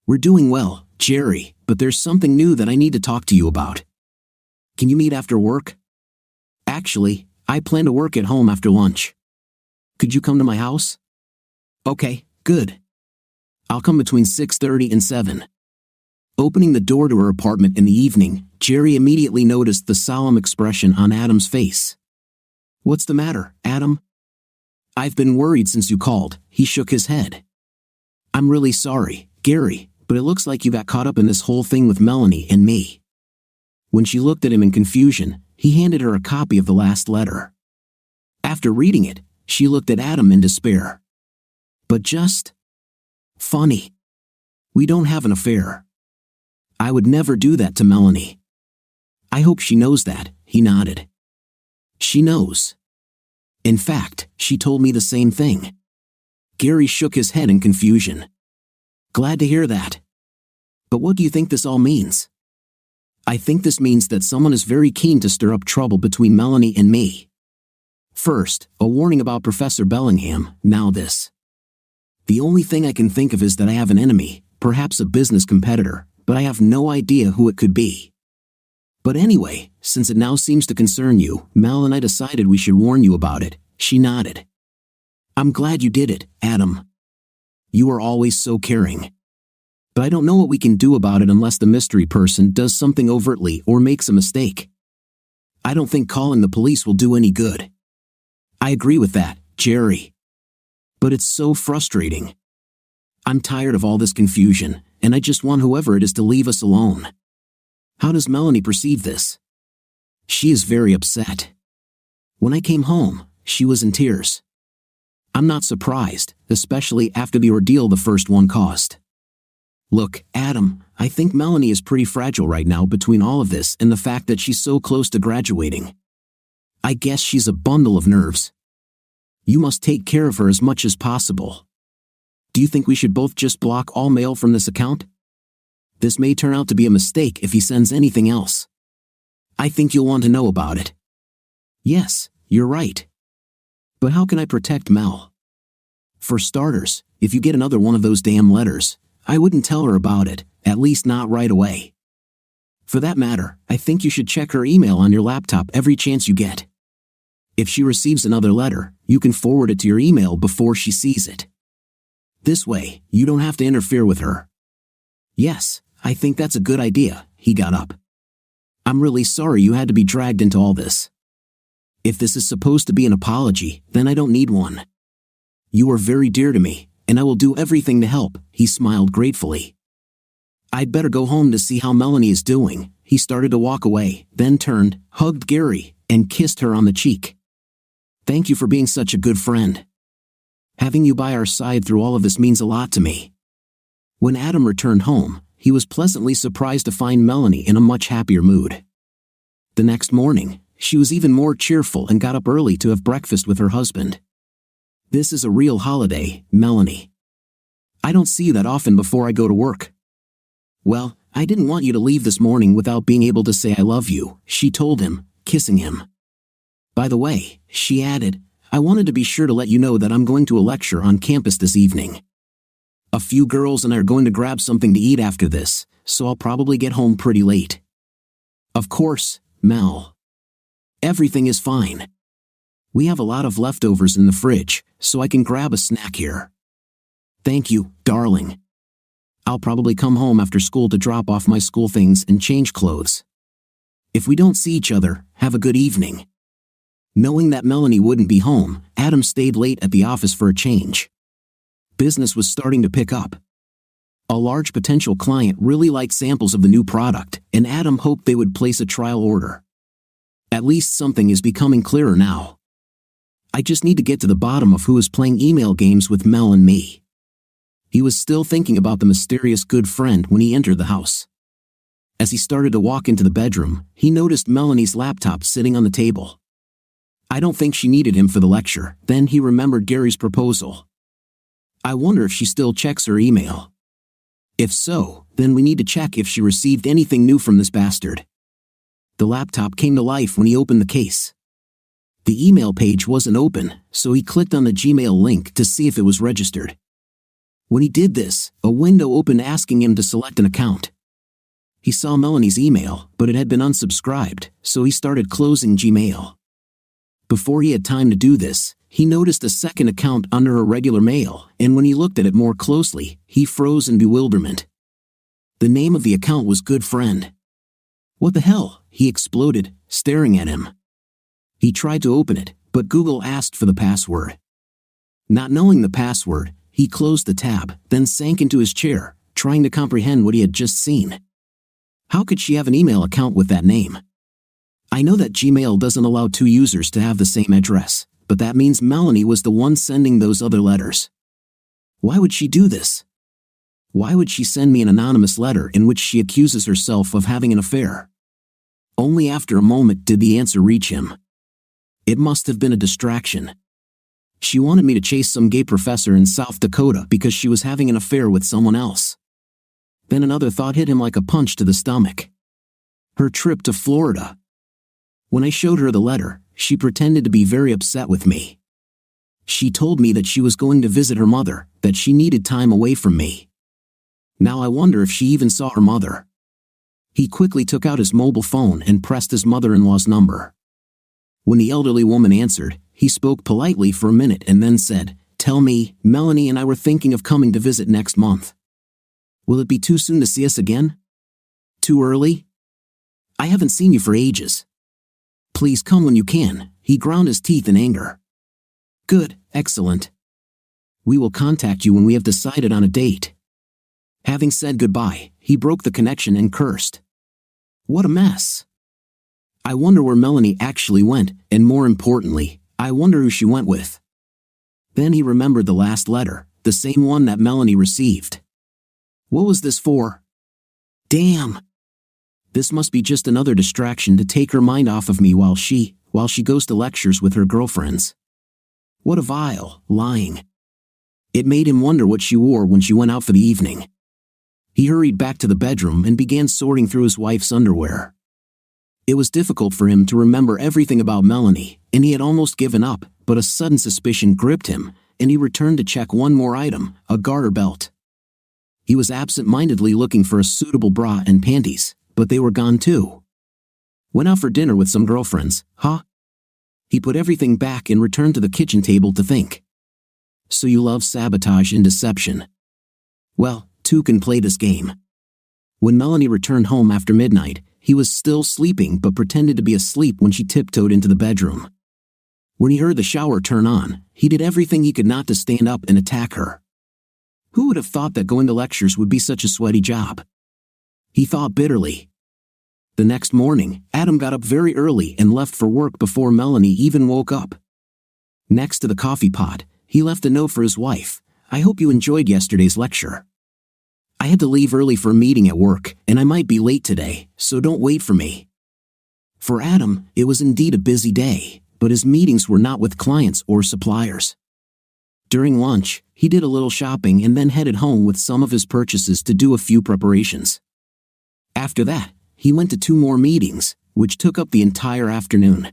"We're doing well, Jerry, but there's something new that I need to talk to you about. Can you meet after work?" "Actually, I plan to work at home after lunch. Could you come to my house?" "Okay, good. I'll come between 6:30 and 7. Opening the door to her apartment in the evening, Jerry immediately noticed the solemn expression on Adam's face. "What's the matter, Adam?" "I've been worried since you called," he shook his head. "I'm really sorry, Gary, but it looks like you got caught up in this whole thing with Melanie and me." When she looked at him in confusion, he handed her a copy of the last letter. After reading it, she looked at Adam in despair. "But just funny. We don't have an affair. I would never do that to Melanie. I hope she knows that," he nodded. "She knows. In fact, she told me the same thing." Gary shook his head in confusion. "Glad to hear that. But what do you think this all means?" "I think this means that someone is very keen to stir up trouble between Melanie and me. First, a warning about Professor Bellingham, now this. The only thing I can think of is that I have an enemy, perhaps a business competitor, but I have no idea who it could be. But anyway, since it now seems to concern you, Mel and I decided we should warn you about it," she nodded. "I'm glad you did it, Adam. You are always so caring. But I don't know what we can do about it unless the mystery person does something overtly or makes a mistake. I don't think calling the police will do any good." "I agree with that, Jerry. But it's so frustrating. I'm tired of all this confusion, and I just want whoever it is to leave us alone." "How does Melanie perceive this?" "She is very upset. When I came home, she was in tears. I'm not surprised, especially after the ordeal the first one caused. Look, Adam, I think Melanie is pretty fragile right now between all of this and the fact that she's so close to graduating. I guess she's a bundle of nerves. You must take care of her as much as possible. Do you think we should both just block all mail from this account? This may turn out to be a mistake if he sends anything else. I think you'll want to know about it. Yes, you're right. But how can I protect Mel? For starters, if you get another one of those damn letters, I wouldn't tell her about it, at least not right away. For that matter, I think you should check her email on your laptop every chance you get. If she receives another letter, you can forward it to your email before she sees it. This way, you don't have to interfere with her. Yes, I think that's a good idea. He got up. I'm really sorry you had to be dragged into all this. If this is supposed to be an apology, then I don't need one. You are very dear to me, and I will do everything to help, he smiled gratefully. I'd better go home to see how Melanie is doing. He started to walk away, then turned, hugged Gary, and kissed her on the cheek. Thank you for being such a good friend. Having you by our side through all of this means a lot to me. When Adam returned home, he was pleasantly surprised to find Melanie in a much happier mood. The next morning, she was even more cheerful and got up early to have breakfast with her husband. This is a real holiday, Melanie. I don't see you that often before I go to work. Well, I didn't want you to leave this morning without being able to say I love you, she told him, kissing him. By the way, she added, I wanted to be sure to let you know that I'm going to a lecture on campus this evening. A few girls and I are going to grab something to eat after this, so I'll probably get home pretty late. Of course, Mel. Everything is fine. We have a lot of leftovers in the fridge, so I can grab a snack here. Thank you, darling. I'll probably come home after school to drop off my school things and change clothes. If we don't see each other, have a good evening. Knowing that Melanie wouldn't be home, Adam stayed late at the office for a change. Business was starting to pick up. A large potential client really liked samples of the new product, and Adam hoped they would place a trial order. At least something is becoming clearer now. I just need to get to the bottom of who is playing email games with Mel and me. He was still thinking about the mysterious good friend when he entered the house. As he started to walk into the bedroom, he noticed Melanie's laptop sitting on the table. I don't think she needed him for the lecture. Then he remembered Gary's proposal. I wonder if she still checks her email. If so, then we need to check if she received anything new from this bastard. The laptop came to life when he opened the case. The email page wasn't open, so he clicked on the Gmail link to see if it was registered. When he did this, a window opened asking him to select an account. He saw Melanie's email, but it had been unsubscribed, so he started closing Gmail. Before he had time to do this, he noticed a second account under her regular mail, and when he looked at it more closely, he froze in bewilderment. The name of the account was Good Friend. What the hell? He exploded, staring at him. He tried to open it, but Google asked for the password. Not knowing the password, he closed the tab, then sank into his chair, trying to comprehend what he had just seen. How could she have an email account with that name? I know that Gmail doesn't allow two users to have the same address, but that means Melanie was the one sending those other letters. Why would she do this? Why would she send me an anonymous letter in which she accuses herself of having an affair? Only after a moment did the answer reach him. It must have been a distraction. She wanted me to chase some gay professor in South Dakota because she was having an affair with someone else. Then another thought hit him like a punch to the stomach. Her trip to Florida. When I showed her the letter, she pretended to be very upset with me. She told me that she was going to visit her mother, that she needed time away from me. Now I wonder if she even saw her mother. He quickly took out his mobile phone and pressed his mother-in-law's number. When the elderly woman answered, he spoke politely for a minute and then said, "Tell me, Melanie and I were thinking of coming to visit next month. Will it be too soon to see us again? Too early? I haven't seen you for ages. Please come when you can." He ground his teeth in anger. Good, excellent. We will contact you when we have decided on a date. Having said goodbye, he broke the connection and cursed. What a mess. I wonder where Melanie actually went, and more importantly, I wonder who she went with. Then he remembered the last letter, the same one that Melanie received. What was this for? Damn! This must be just another distraction to take her mind off of me while she goes to lectures with her girlfriends. What a vile lying. It made him wonder what she wore when she went out for the evening. He hurried back to the bedroom and began sorting through his wife's underwear. It was difficult for him to remember everything about Melanie, and he had almost given up, but a sudden suspicion gripped him, and he returned to check one more item, a garter belt. He was absent-mindedly looking for a suitable bra and panties, but they were gone too. Went out for dinner with some girlfriends, huh? He put everything back and returned to the kitchen table to think. So you love sabotage and deception. Well, two can play this game. When Melanie returned home after midnight, he was still sleeping but pretended to be asleep when she tiptoed into the bedroom. When he heard the shower turn on, he did everything he could not to stand up and attack her. Who would have thought that going to lectures would be such a sweaty job? He thought bitterly. The next morning, Adam got up very early and left for work before Melanie even woke up. Next to the coffee pot, he left a note for his wife. I hope you enjoyed yesterday's lecture. I had to leave early for a meeting at work, and I might be late today, so don't wait for me. For Adam, it was indeed a busy day, but his meetings were not with clients or suppliers. During lunch, he did a little shopping and then headed home with some of his purchases to do a few preparations. After that, he went to 2 more meetings, which took up the entire afternoon.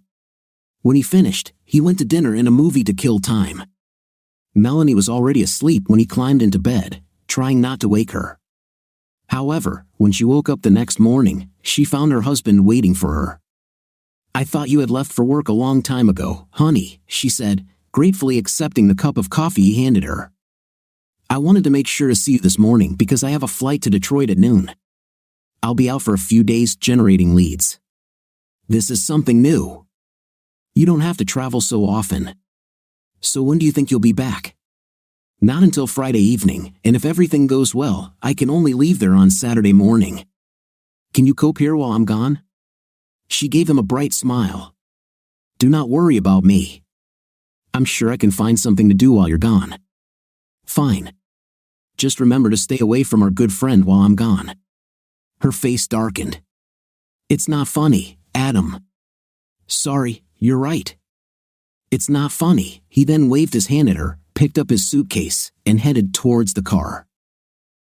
When he finished, he went to dinner and a movie to kill time. Melanie was already asleep when he climbed into bed, trying not to wake her. However, when she woke up the next morning, she found her husband waiting for her. I thought you had left for work a long time ago, honey, she said, gratefully accepting the cup of coffee he handed her. I wanted to make sure to see you this morning because I have a flight to Detroit at noon. I'll be out for a few days generating leads. This is something new. You don't have to travel so often. So when do you think you'll be back? Not until Friday evening, and if everything goes well, I can only leave there on Saturday morning. Can you cope here while I'm gone? She gave him a bright smile. Do not worry about me. I'm sure I can find something to do while you're gone. Fine. Just remember to stay away from our good friend while I'm gone. Her face darkened. It's not funny, Adam. Sorry, you're right. It's not funny. He then waved his hand at her, picked up his suitcase, and headed towards the car.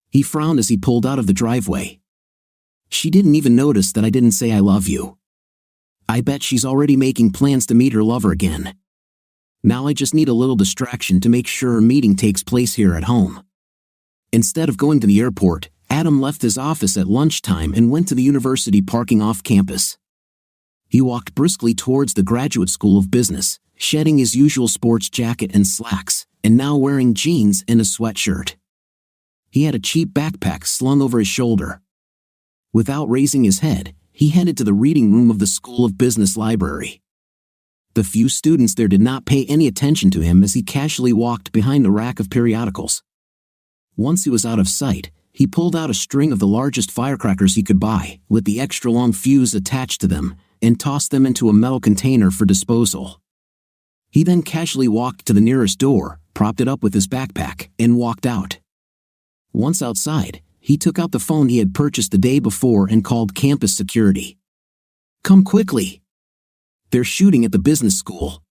He frowned as he pulled out of the driveway. She didn't even notice that I didn't say I love you. I bet she's already making plans to meet her lover again. Now I just need a little distraction to make sure her meeting takes place here at home. Instead of going to the airport, Adam left his office at lunchtime and went to the university parking off campus. He walked briskly towards the graduate school of business, shedding his usual sports jacket and slacks, and now wearing jeans and a sweatshirt. He had a cheap backpack slung over his shoulder. Without raising his head, he headed to the reading room of the School of Business library. The few students there did not pay any attention to him as he casually walked behind the rack of periodicals. Once he was out of sight, he pulled out a string of the largest firecrackers he could buy, with the extra long fuse attached to them, and tossed them into a metal container for disposal. He then casually walked to the nearest door, propped it up with his backpack, and walked out. Once outside, he took out the phone he had purchased the day before and called campus security. Come quickly! They're shooting at the business school.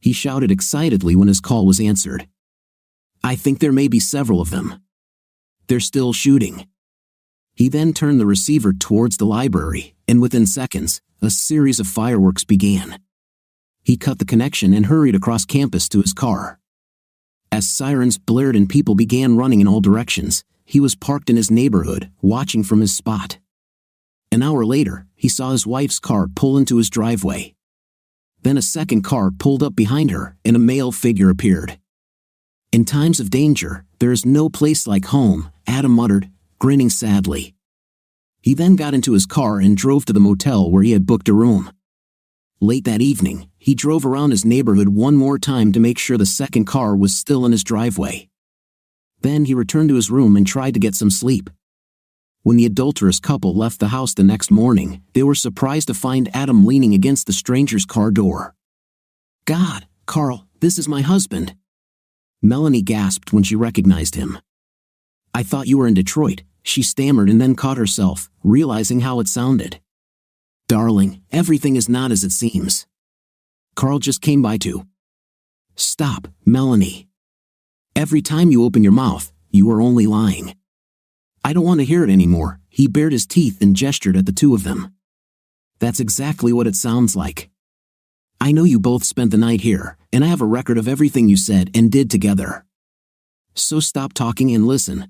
He shouted excitedly when his call was answered. I think there may be several of them. They're still shooting. He then turned the receiver towards the library, and within seconds, a series of fireworks began. He cut the connection and hurried across campus to his car. As sirens blared and people began running in all directions, he was parked in his neighborhood, watching from his spot. An hour later, he saw his wife's car pull into his driveway. Then a second car pulled up behind her, and a male figure appeared. In times of danger, there is no place like home, Adam muttered, grinning sadly. He then got into his car and drove to the motel where he had booked a room. Late that evening, he drove around his neighborhood one more time to make sure the second car was still in his driveway. Then he returned to his room and tried to get some sleep. When the adulterous couple left the house the next morning, they were surprised to find Adam leaning against the stranger's car door. God, Carl, this is my husband. Melanie gasped when she recognized him. I thought you were in Detroit, she stammered and then caught herself, realizing how it sounded. Darling, everything is not as it seems. Carl just came by to. Stop, Melanie. Every time you open your mouth, you are only lying. I don't want to hear it anymore. He bared his teeth and gestured at the two of them. That's exactly what it sounds like. I know you both spent the night here, and I have a record of everything you said and did together. So stop talking and listen.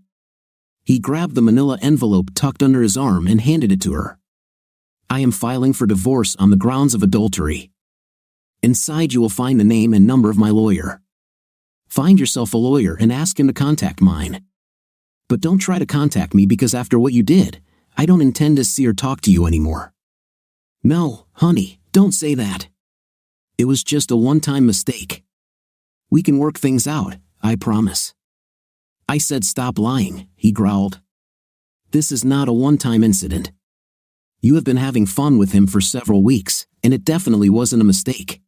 He grabbed the manila envelope tucked under his arm and handed it to her. I am filing for divorce on the grounds of adultery. Inside you will find the name and number of my lawyer. Find yourself a lawyer and ask him to contact mine. But don't try to contact me because after what you did, I don't intend to see or talk to you anymore. No, honey, don't say that. It was just a one-time mistake. We can work things out, I promise. I said stop lying, he growled. This is not a one-time incident. You have been having fun with him for several weeks, and it definitely wasn't a mistake.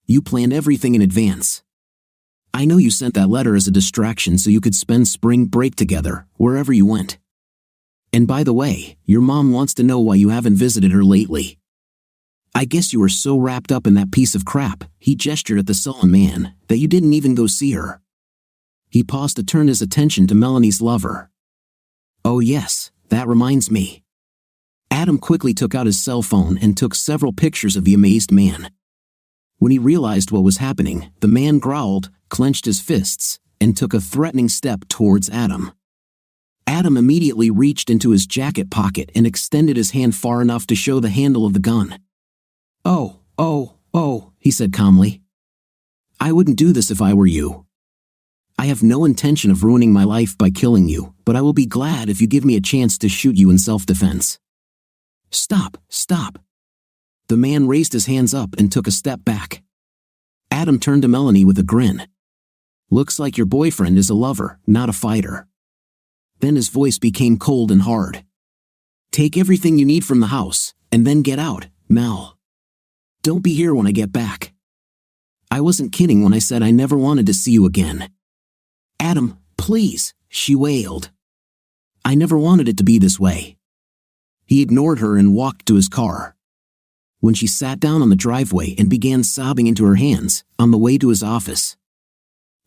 You planned everything in advance. I know you sent that letter as a distraction so you could spend spring break together, wherever you went. And by the way, your mom wants to know why you haven't visited her lately. I guess you were so wrapped up in that piece of crap, he gestured at the sullen man, that you didn't even go see her. He paused to turn his attention to Melanie's lover. Oh yes, that reminds me. Adam quickly took out his cell phone and took several pictures of the amazed man. When he realized what was happening, the man growled, clenched his fists, and took a threatening step towards Adam. Adam immediately reached into his jacket pocket and extended his hand far enough to show the handle of the gun. Oh, he said calmly. I wouldn't do this if I were you. I have no intention of ruining my life by killing you, but I will be glad if you give me a chance to shoot you in self-defense. Stop. The man raised his hands up and took a step back. Adam turned to Melanie with a grin. Looks like your boyfriend is a lover, not a fighter. Then his voice became cold and hard. Take everything you need from the house, and then get out, Mel. Don't be here when I get back. I wasn't kidding when I said I never wanted to see you again. Adam, please, she wailed. I never wanted it to be this way. He ignored her and walked to his car. When she sat down on the driveway and began sobbing into her hands, on the way to his office,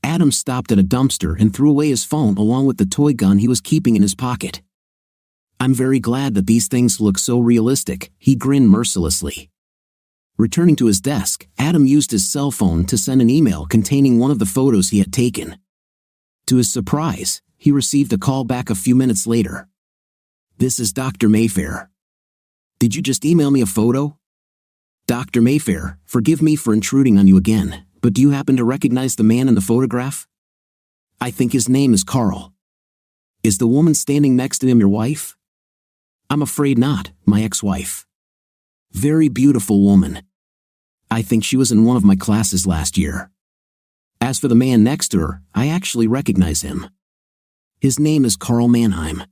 Adam stopped at a dumpster and threw away his phone along with the toy gun he was keeping in his pocket. I'm very glad that these things look so realistic, he grinned mercilessly. Returning to his desk, Adam used his cell phone to send an email containing one of the photos he had taken. To his surprise, he received a call back a few minutes later. This is Dr. Mayfair. Did you just email me a photo? Dr. Mayfair, forgive me for intruding on you again, but do you happen to recognize the man in the photograph? I think his name is Carl. Is the woman standing next to him your wife? I'm afraid not, my ex-wife. Very beautiful woman. I think she was in one of my classes last year. As for the man next to her, I actually recognize him. His name is Carl Mannheim.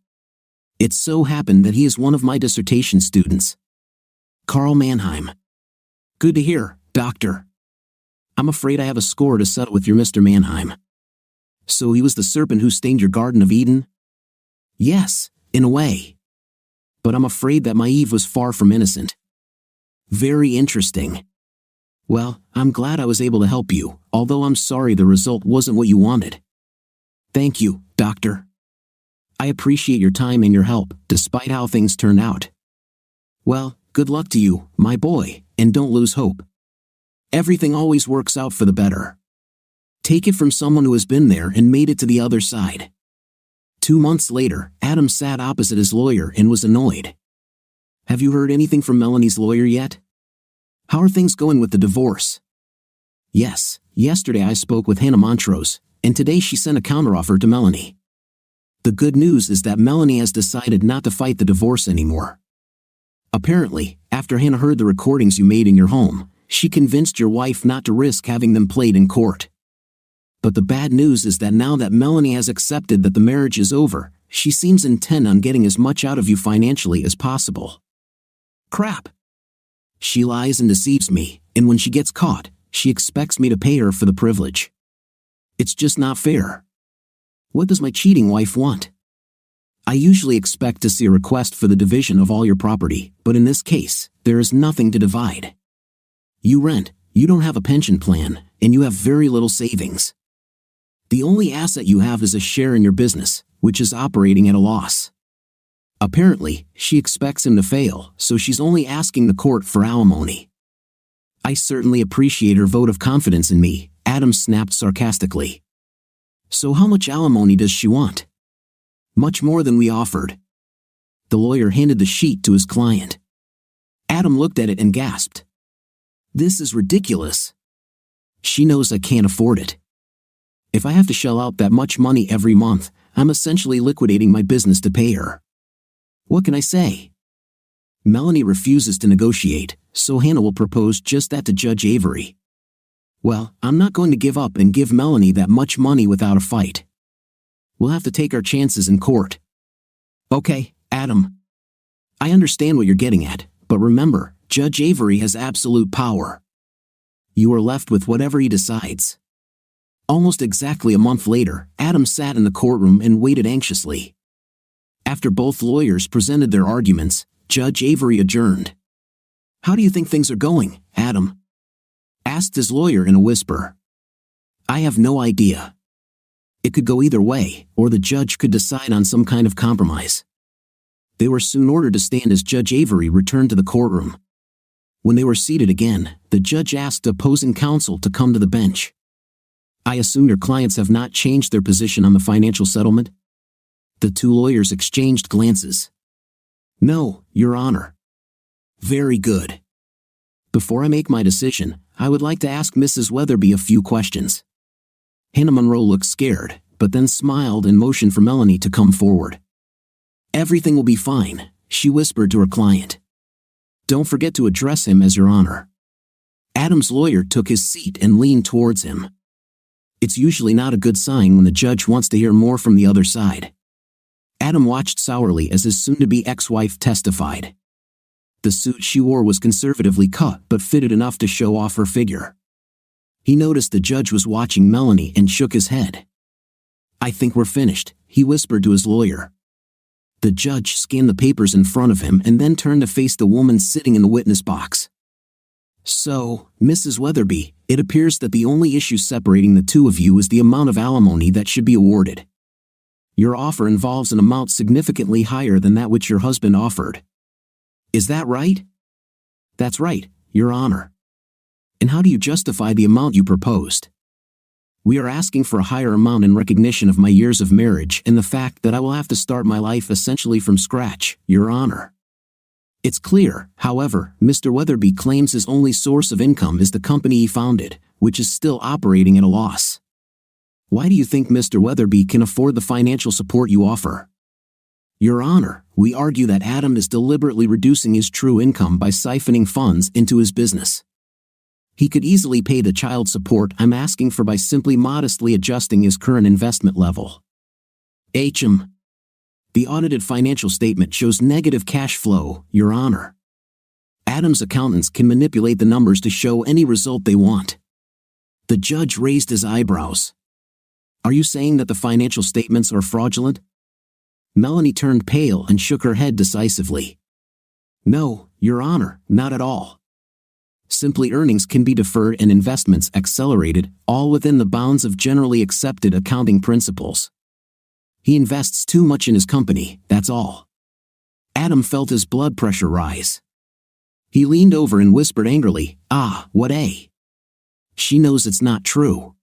It so happened that he is one of my dissertation students. Carl Mannheim. Good to hear, Doctor. I'm afraid I have a score to settle with your Mr. Mannheim. So he was the serpent who stained your Garden of Eden? Yes, in a way. But I'm afraid that my Eve was far from innocent. Very interesting. Well, I'm glad I was able to help you, although I'm sorry the result wasn't what you wanted. Thank you, Doctor. I appreciate your time and your help, despite how things turned out. Well, good luck to you, my boy, and don't lose hope. Everything always works out for the better. Take it from someone who has been there and made it to the other side. 2 months later, Adam sat opposite his lawyer and was annoyed. Have you heard anything from Melanie's lawyer yet? How are things going with the divorce? Yes, yesterday I spoke with Hannah Montrose, and today she sent a counteroffer to Melanie. The good news is that Melanie has decided not to fight the divorce anymore. Apparently, after Hannah heard the recordings you made in your home, she convinced your wife not to risk having them played in court. But the bad news is that now that Melanie has accepted that the marriage is over, she seems intent on getting as much out of you financially as possible. Crap. She lies and deceives me, and when she gets caught, she expects me to pay her for the privilege. It's just not fair. What does my cheating wife want? I usually expect to see a request for the division of all your property, but in this case, there is nothing to divide. You rent, you don't have a pension plan, and you have very little savings. The only asset you have is a share in your business, which is operating at a loss. Apparently, she expects him to fail, so she's only asking the court for alimony. I certainly appreciate her vote of confidence in me, Adam snapped sarcastically. So how much alimony does she want? Much more than we offered. The lawyer handed the sheet to his client. Adam looked at it and gasped. This is ridiculous. She knows I can't afford it. If I have to shell out that much money every month, I'm essentially liquidating my business to pay her. What can I say? Melanie refuses to negotiate, so Hannah will propose just that to Judge Avery. Well, I'm not going to give up and give Melanie that much money without a fight. We'll have to take our chances in court. Okay, Adam. I understand what you're getting at, but remember, Judge Avery has absolute power. You are left with whatever he decides. Almost exactly a month later, Adam sat in the courtroom and waited anxiously. After both lawyers presented their arguments, Judge Avery adjourned. How do you think things are going, Adam? Asked his lawyer in a whisper. I have no idea. It could go either way, or the judge could decide on some kind of compromise. They were soon ordered to stand as Judge Avery returned to the courtroom. When they were seated again, the judge asked opposing counsel to come to the bench. I assume your clients have not changed their position on the financial settlement? The two lawyers exchanged glances. No, Your Honor. Very good. Before I make my decision, I would like to ask Mrs. Weatherby a few questions. Hannah Monroe looked scared, but then smiled and motioned for Melanie to come forward. Everything will be fine, she whispered to her client. Don't forget to address him as Your Honor. Adam's lawyer took his seat and leaned towards him. It's usually not a good sign when the judge wants to hear more from the other side. Adam watched sourly as his soon-to-be ex-wife testified. The suit she wore was conservatively cut but fitted enough to show off her figure. He noticed the judge was watching Melanie and shook his head. I think we're finished, he whispered to his lawyer. The judge scanned the papers in front of him and then turned to face the woman sitting in the witness box. So, Mrs. Weatherby, it appears that the only issue separating the two of you is the amount of alimony that should be awarded. Your offer involves an amount significantly higher than that which your husband offered. Is that right? That's right, Your Honor. And how do you justify the amount you proposed? We are asking for a higher amount in recognition of my years of marriage and the fact that I will have to start my life essentially from scratch, Your Honor. It's clear, however, Mr. Weatherby claims his only source of income is the company he founded, which is still operating at a loss. Why do you think Mr. Weatherby can afford the financial support you offer? Your Honor, we argue that Adam is deliberately reducing his true income by siphoning funds into his business. He could easily pay the child support I'm asking for by simply modestly adjusting his current investment level. The audited financial statement shows negative cash flow, Your Honor. Adam's accountants can manipulate the numbers to show any result they want. The judge raised his eyebrows. Are you saying that the financial statements are fraudulent? Melanie turned pale and shook her head decisively. No, Your Honor, not at all. Simply earnings can be deferred and investments accelerated, all within the bounds of generally accepted accounting principles. He invests too much in his company, that's all. Adam felt his blood pressure rise. He leaned over and whispered angrily, what a? She knows it's not true.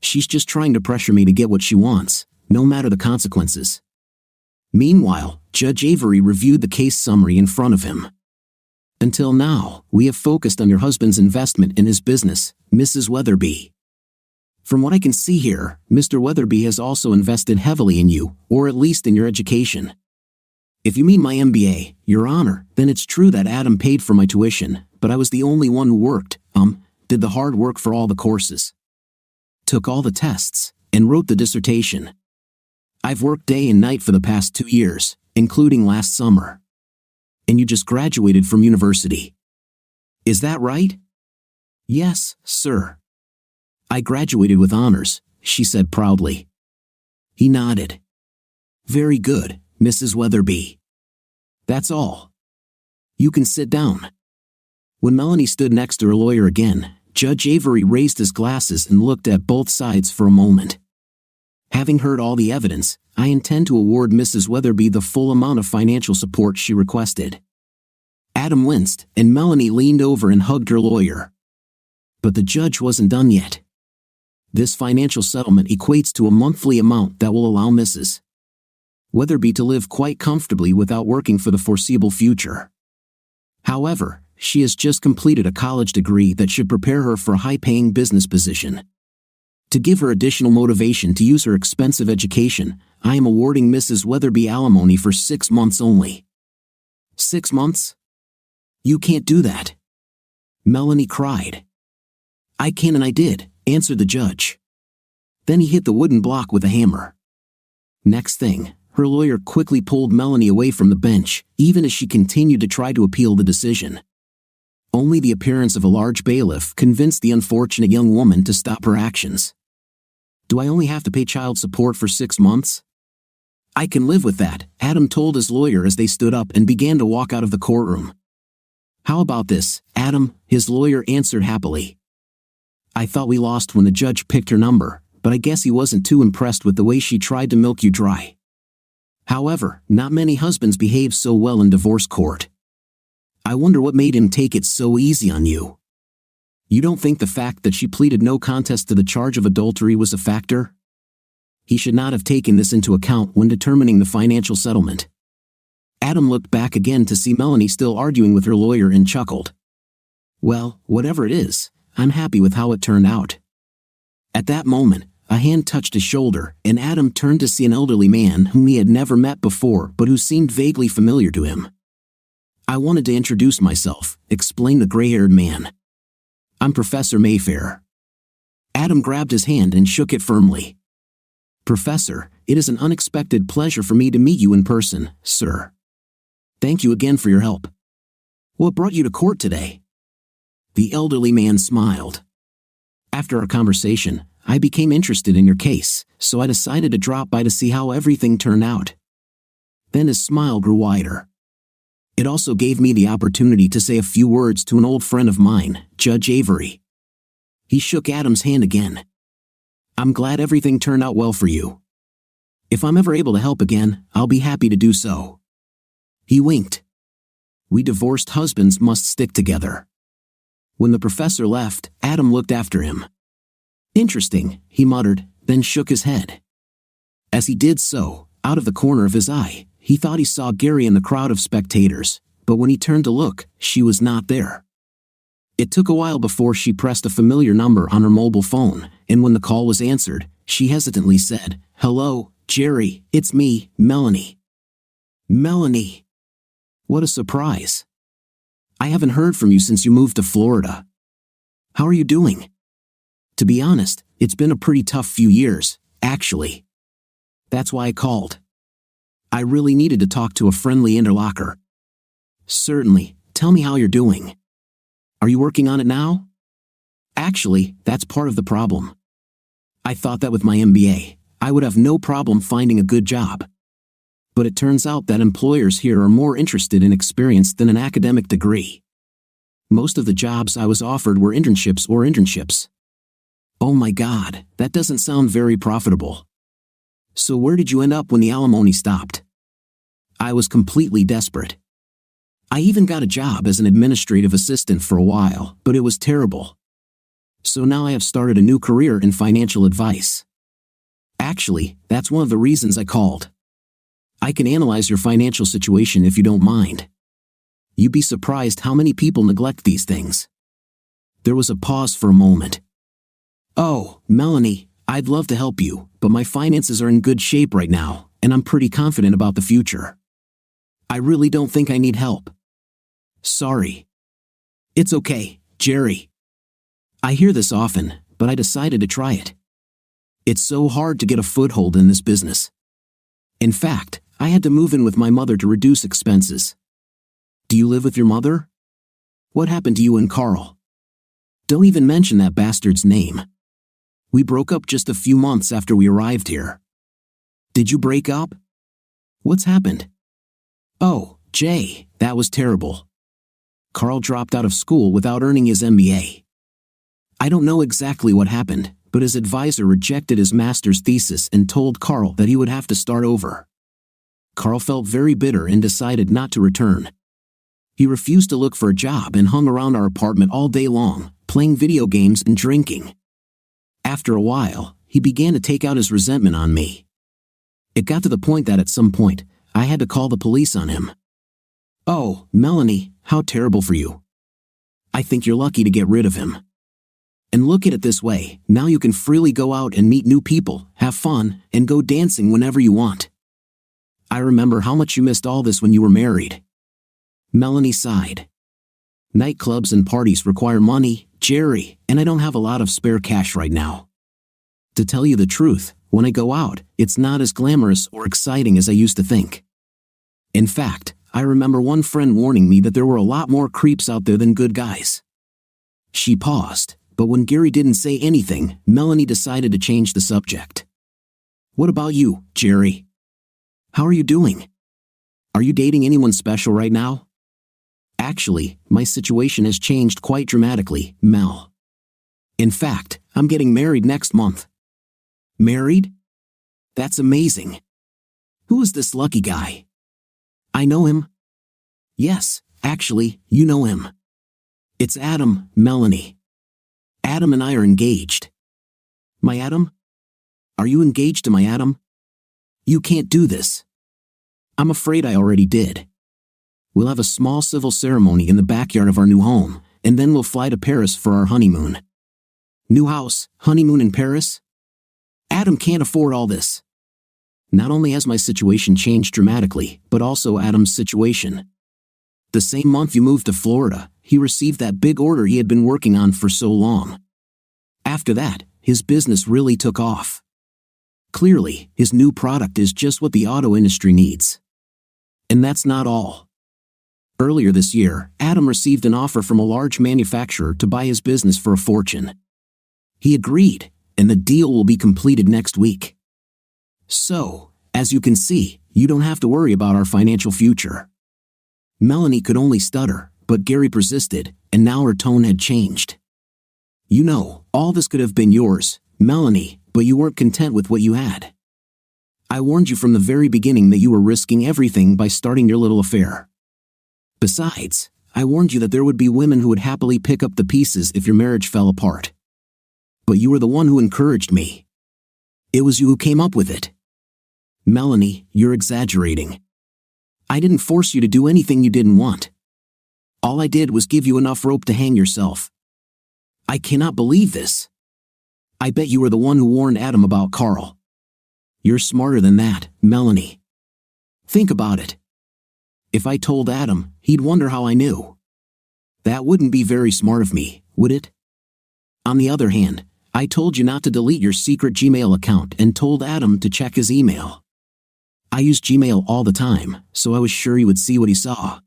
She's just trying to pressure me to get what she wants, no matter the consequences. Meanwhile, Judge Avery reviewed the case summary in front of him. Until now, we have focused on your husband's investment in his business, Mrs. Weatherby. From what I can see here, Mr. Weatherby has also invested heavily in you, or at least in your education. If you mean my MBA, Your Honor, then it's true that Adam paid for my tuition, but I was the only one who worked, did the hard work for all the courses. Took all the tests, and wrote the dissertation. I've worked day and night for the past 2 years, including last summer. And you just graduated from university. Is that right? Yes, sir. I graduated with honors, she said proudly. He nodded. Very good, Mrs. Weatherby. That's all. You can sit down. When Melanie stood next to her lawyer again, Judge Avery raised his glasses and looked at both sides for a moment. Having heard all the evidence, I intend to award Mrs. Weatherby the full amount of financial support she requested. Adam winced, and Melanie leaned over and hugged her lawyer. But the judge wasn't done yet. This financial settlement equates to a monthly amount that will allow Mrs. Weatherby to live quite comfortably without working for the foreseeable future. However, she has just completed a college degree that should prepare her for a high-paying business position. To give her additional motivation to use her expensive education, I am awarding Mrs. Weatherby alimony for 6 months only. 6 months? You can't do that. Melanie cried. I can and I did, answered the judge. Then he hit the wooden block with a hammer. Next thing, her lawyer quickly pulled Melanie away from the bench, even as she continued to try to appeal the decision. Only the appearance of a large bailiff convinced the unfortunate young woman to stop her actions. Do I only have to pay child support for 6 months? I can live with that, Adam told his lawyer as they stood up and began to walk out of the courtroom. How about this, Adam? His lawyer answered happily. I thought we lost when the judge picked her number, but I guess he wasn't too impressed with the way she tried to milk you dry. However, not many husbands behave so well in divorce court. I wonder what made him take it so easy on you. You don't think the fact that she pleaded no contest to the charge of adultery was a factor? He should not have taken this into account when determining the financial settlement. Adam looked back again to see Melanie still arguing with her lawyer and chuckled. Well, whatever it is, I'm happy with how it turned out. At that moment, a hand touched his shoulder, and Adam turned to see an elderly man whom he had never met before but who seemed vaguely familiar to him. I wanted to introduce myself, explained the gray-haired man. I'm Professor Mayfair. Adam grabbed his hand and shook it firmly. Professor, it is an unexpected pleasure for me to meet you in person, sir. Thank you again for your help. What brought you to court today? The elderly man smiled. After our conversation, I became interested in your case, so I decided to drop by to see how everything turned out. Then his smile grew wider. It also gave me the opportunity to say a few words to an old friend of mine, Judge Avery. He shook Adam's hand again. I'm glad everything turned out well for you. If I'm ever able to help again, I'll be happy to do so. He winked. We divorced husbands must stick together. When the professor left, Adam looked after him. Interesting, he muttered, then shook his head. As he did so, out of the corner of his eye, he thought he saw Gary in the crowd of spectators, but when he turned to look, she was not there. It took a while before she pressed a familiar number on her mobile phone, and when the call was answered, she hesitantly said, Hello, Jerry, it's me, Melanie. Melanie. What a surprise. I haven't heard from you since you moved to Florida. How are you doing? To be honest, it's been a pretty tough few years, actually. That's why I called. I really needed to talk to a friendly interlocutor. Certainly, tell me how you're doing. Are you working on it now? Actually, that's part of the problem. I thought that with my MBA, I would have no problem finding a good job. But it turns out that employers here are more interested in experience than an academic degree. Most of the jobs I was offered were internships. Oh my God, that doesn't sound very profitable. So where did you end up when the alimony stopped? I was completely desperate. I even got a job as an administrative assistant for a while, but it was terrible. So now I have started a new career in financial advice. Actually, that's one of the reasons I called. I can analyze your financial situation if you don't mind. You'd be surprised how many people neglect these things. There was a pause for a moment. Oh, Melanie, I'd love to help you, but my finances are in good shape right now, and I'm pretty confident about the future. I really don't think I need help. Sorry. It's okay, Jerry. I hear this often, but I decided to try it. It's so hard to get a foothold in this business. In fact, I had to move in with my mother to reduce expenses. Do you live with your mother? What happened to you and Carl? Don't even mention that bastard's name. We broke up just a few months after we arrived here. Did you break up? What's happened? Oh, Jay, that was terrible. Carl dropped out of school without earning his MBA. I don't know exactly what happened, but his advisor rejected his master's thesis and told Carl that he would have to start over. Carl felt very bitter and decided not to return. He refused to look for a job and hung around our apartment all day long, playing video games and drinking. After a while, he began to take out his resentment on me. It got to the point that at some point, I had to call the police on him. Oh, Melanie, how terrible for you. I think you're lucky to get rid of him. And look at it this way, now you can freely go out and meet new people, have fun, and go dancing whenever you want. I remember how much you missed all this when you were married. Melanie sighed. Nightclubs and parties require money, Jerry, and I don't have a lot of spare cash right now. To tell you the truth, when I go out, it's not as glamorous or exciting as I used to think. In fact, I remember one friend warning me that there were a lot more creeps out there than good guys. She paused, but when Gary didn't say anything, Melanie decided to change the subject. What about you, Jerry? How are you doing? Are you dating anyone special right now? Actually, my situation has changed quite dramatically, Mel. In fact, I'm getting married next month. Married? That's amazing. Who is this lucky guy? I know him. Yes, actually, you know him. It's Adam, Melanie. Adam and I are engaged. My Adam? Are you engaged to my Adam? You can't do this. I'm afraid I already did. We'll have a small civil ceremony in the backyard of our new home, and then we'll fly to Paris for our honeymoon. New house, honeymoon in Paris? Adam can't afford all this. Not only has my situation changed dramatically, but also Adam's situation. The same month you moved to Florida, he received that big order he had been working on for so long. After that, his business really took off. Clearly, his new product is just what the auto industry needs. And that's not all. Earlier this year, Adam received an offer from a large manufacturer to buy his business for a fortune. He agreed, and the deal will be completed next week. So, as you can see, you don't have to worry about our financial future. Melanie could only stutter, but Gary persisted, and now her tone had changed. You know, all this could have been yours, Melanie, but you weren't content with what you had. I warned you from the very beginning that you were risking everything by starting your little affair. Besides, I warned you that there would be women who would happily pick up the pieces if your marriage fell apart. But you were the one who encouraged me. It was you who came up with it. Melanie, you're exaggerating. I didn't force you to do anything you didn't want. All I did was give you enough rope to hang yourself. I cannot believe this. I bet you were the one who warned Adam about Carl. You're smarter than that, Melanie. Think about it. If I told Adam, he'd wonder how I knew. That wouldn't be very smart of me, would it? On the other hand, I told you not to delete your secret Gmail account and told Adam to check his email. I use Gmail all the time, so I was sure he would see what he saw.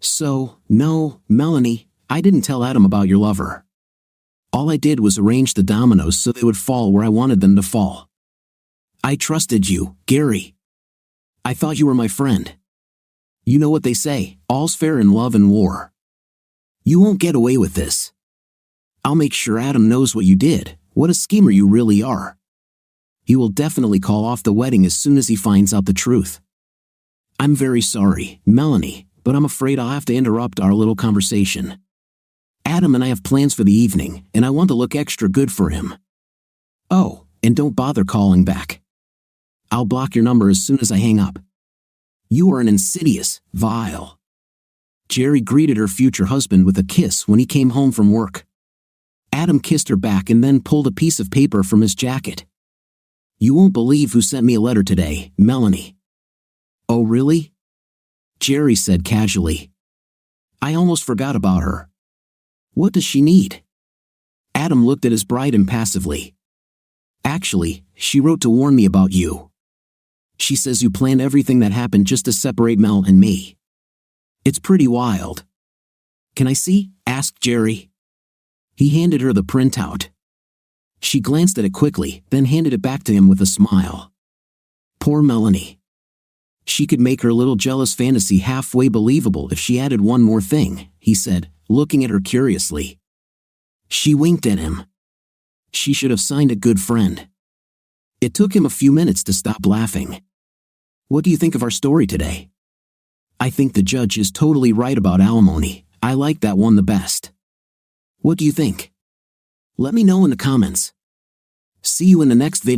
So, no, Melanie, I didn't tell Adam about your lover. All I did was arrange the dominoes so they would fall where I wanted them to fall. I trusted you, Gary. I thought you were my friend. You know what they say, all's fair in love and war. You won't get away with this. I'll make sure Adam knows what you did, what a schemer you really are. He will definitely call off the wedding as soon as he finds out the truth. I'm very sorry, Melanie, but I'm afraid I'll have to interrupt our little conversation. Adam and I have plans for the evening, and I want to look extra good for him. Oh, and don't bother calling back. I'll block your number as soon as I hang up. You are an insidious, vile. Jerry greeted her future husband with a kiss when he came home from work. Adam kissed her back and then pulled a piece of paper from his jacket. You won't believe who sent me a letter today, Melanie. Oh, really? Jerry said casually. I almost forgot about her. What does she need? Adam looked at his bride impassively. Actually, she wrote to warn me about you. She says you planned everything that happened just to separate Mel and me. It's pretty wild. Can I see? Asked Jerry. He handed her the printout. She glanced at it quickly, then handed it back to him with a smile. Poor Melanie. She could make her little jealous fantasy halfway believable if she added one more thing, he said, looking at her curiously. She winked at him. She should have signed a good friend. It took him a few minutes to stop laughing. What do you think of our story today? I think the judge is totally right about alimony. I like that one the best. What do you think? Let me know in the comments. See you in the next video.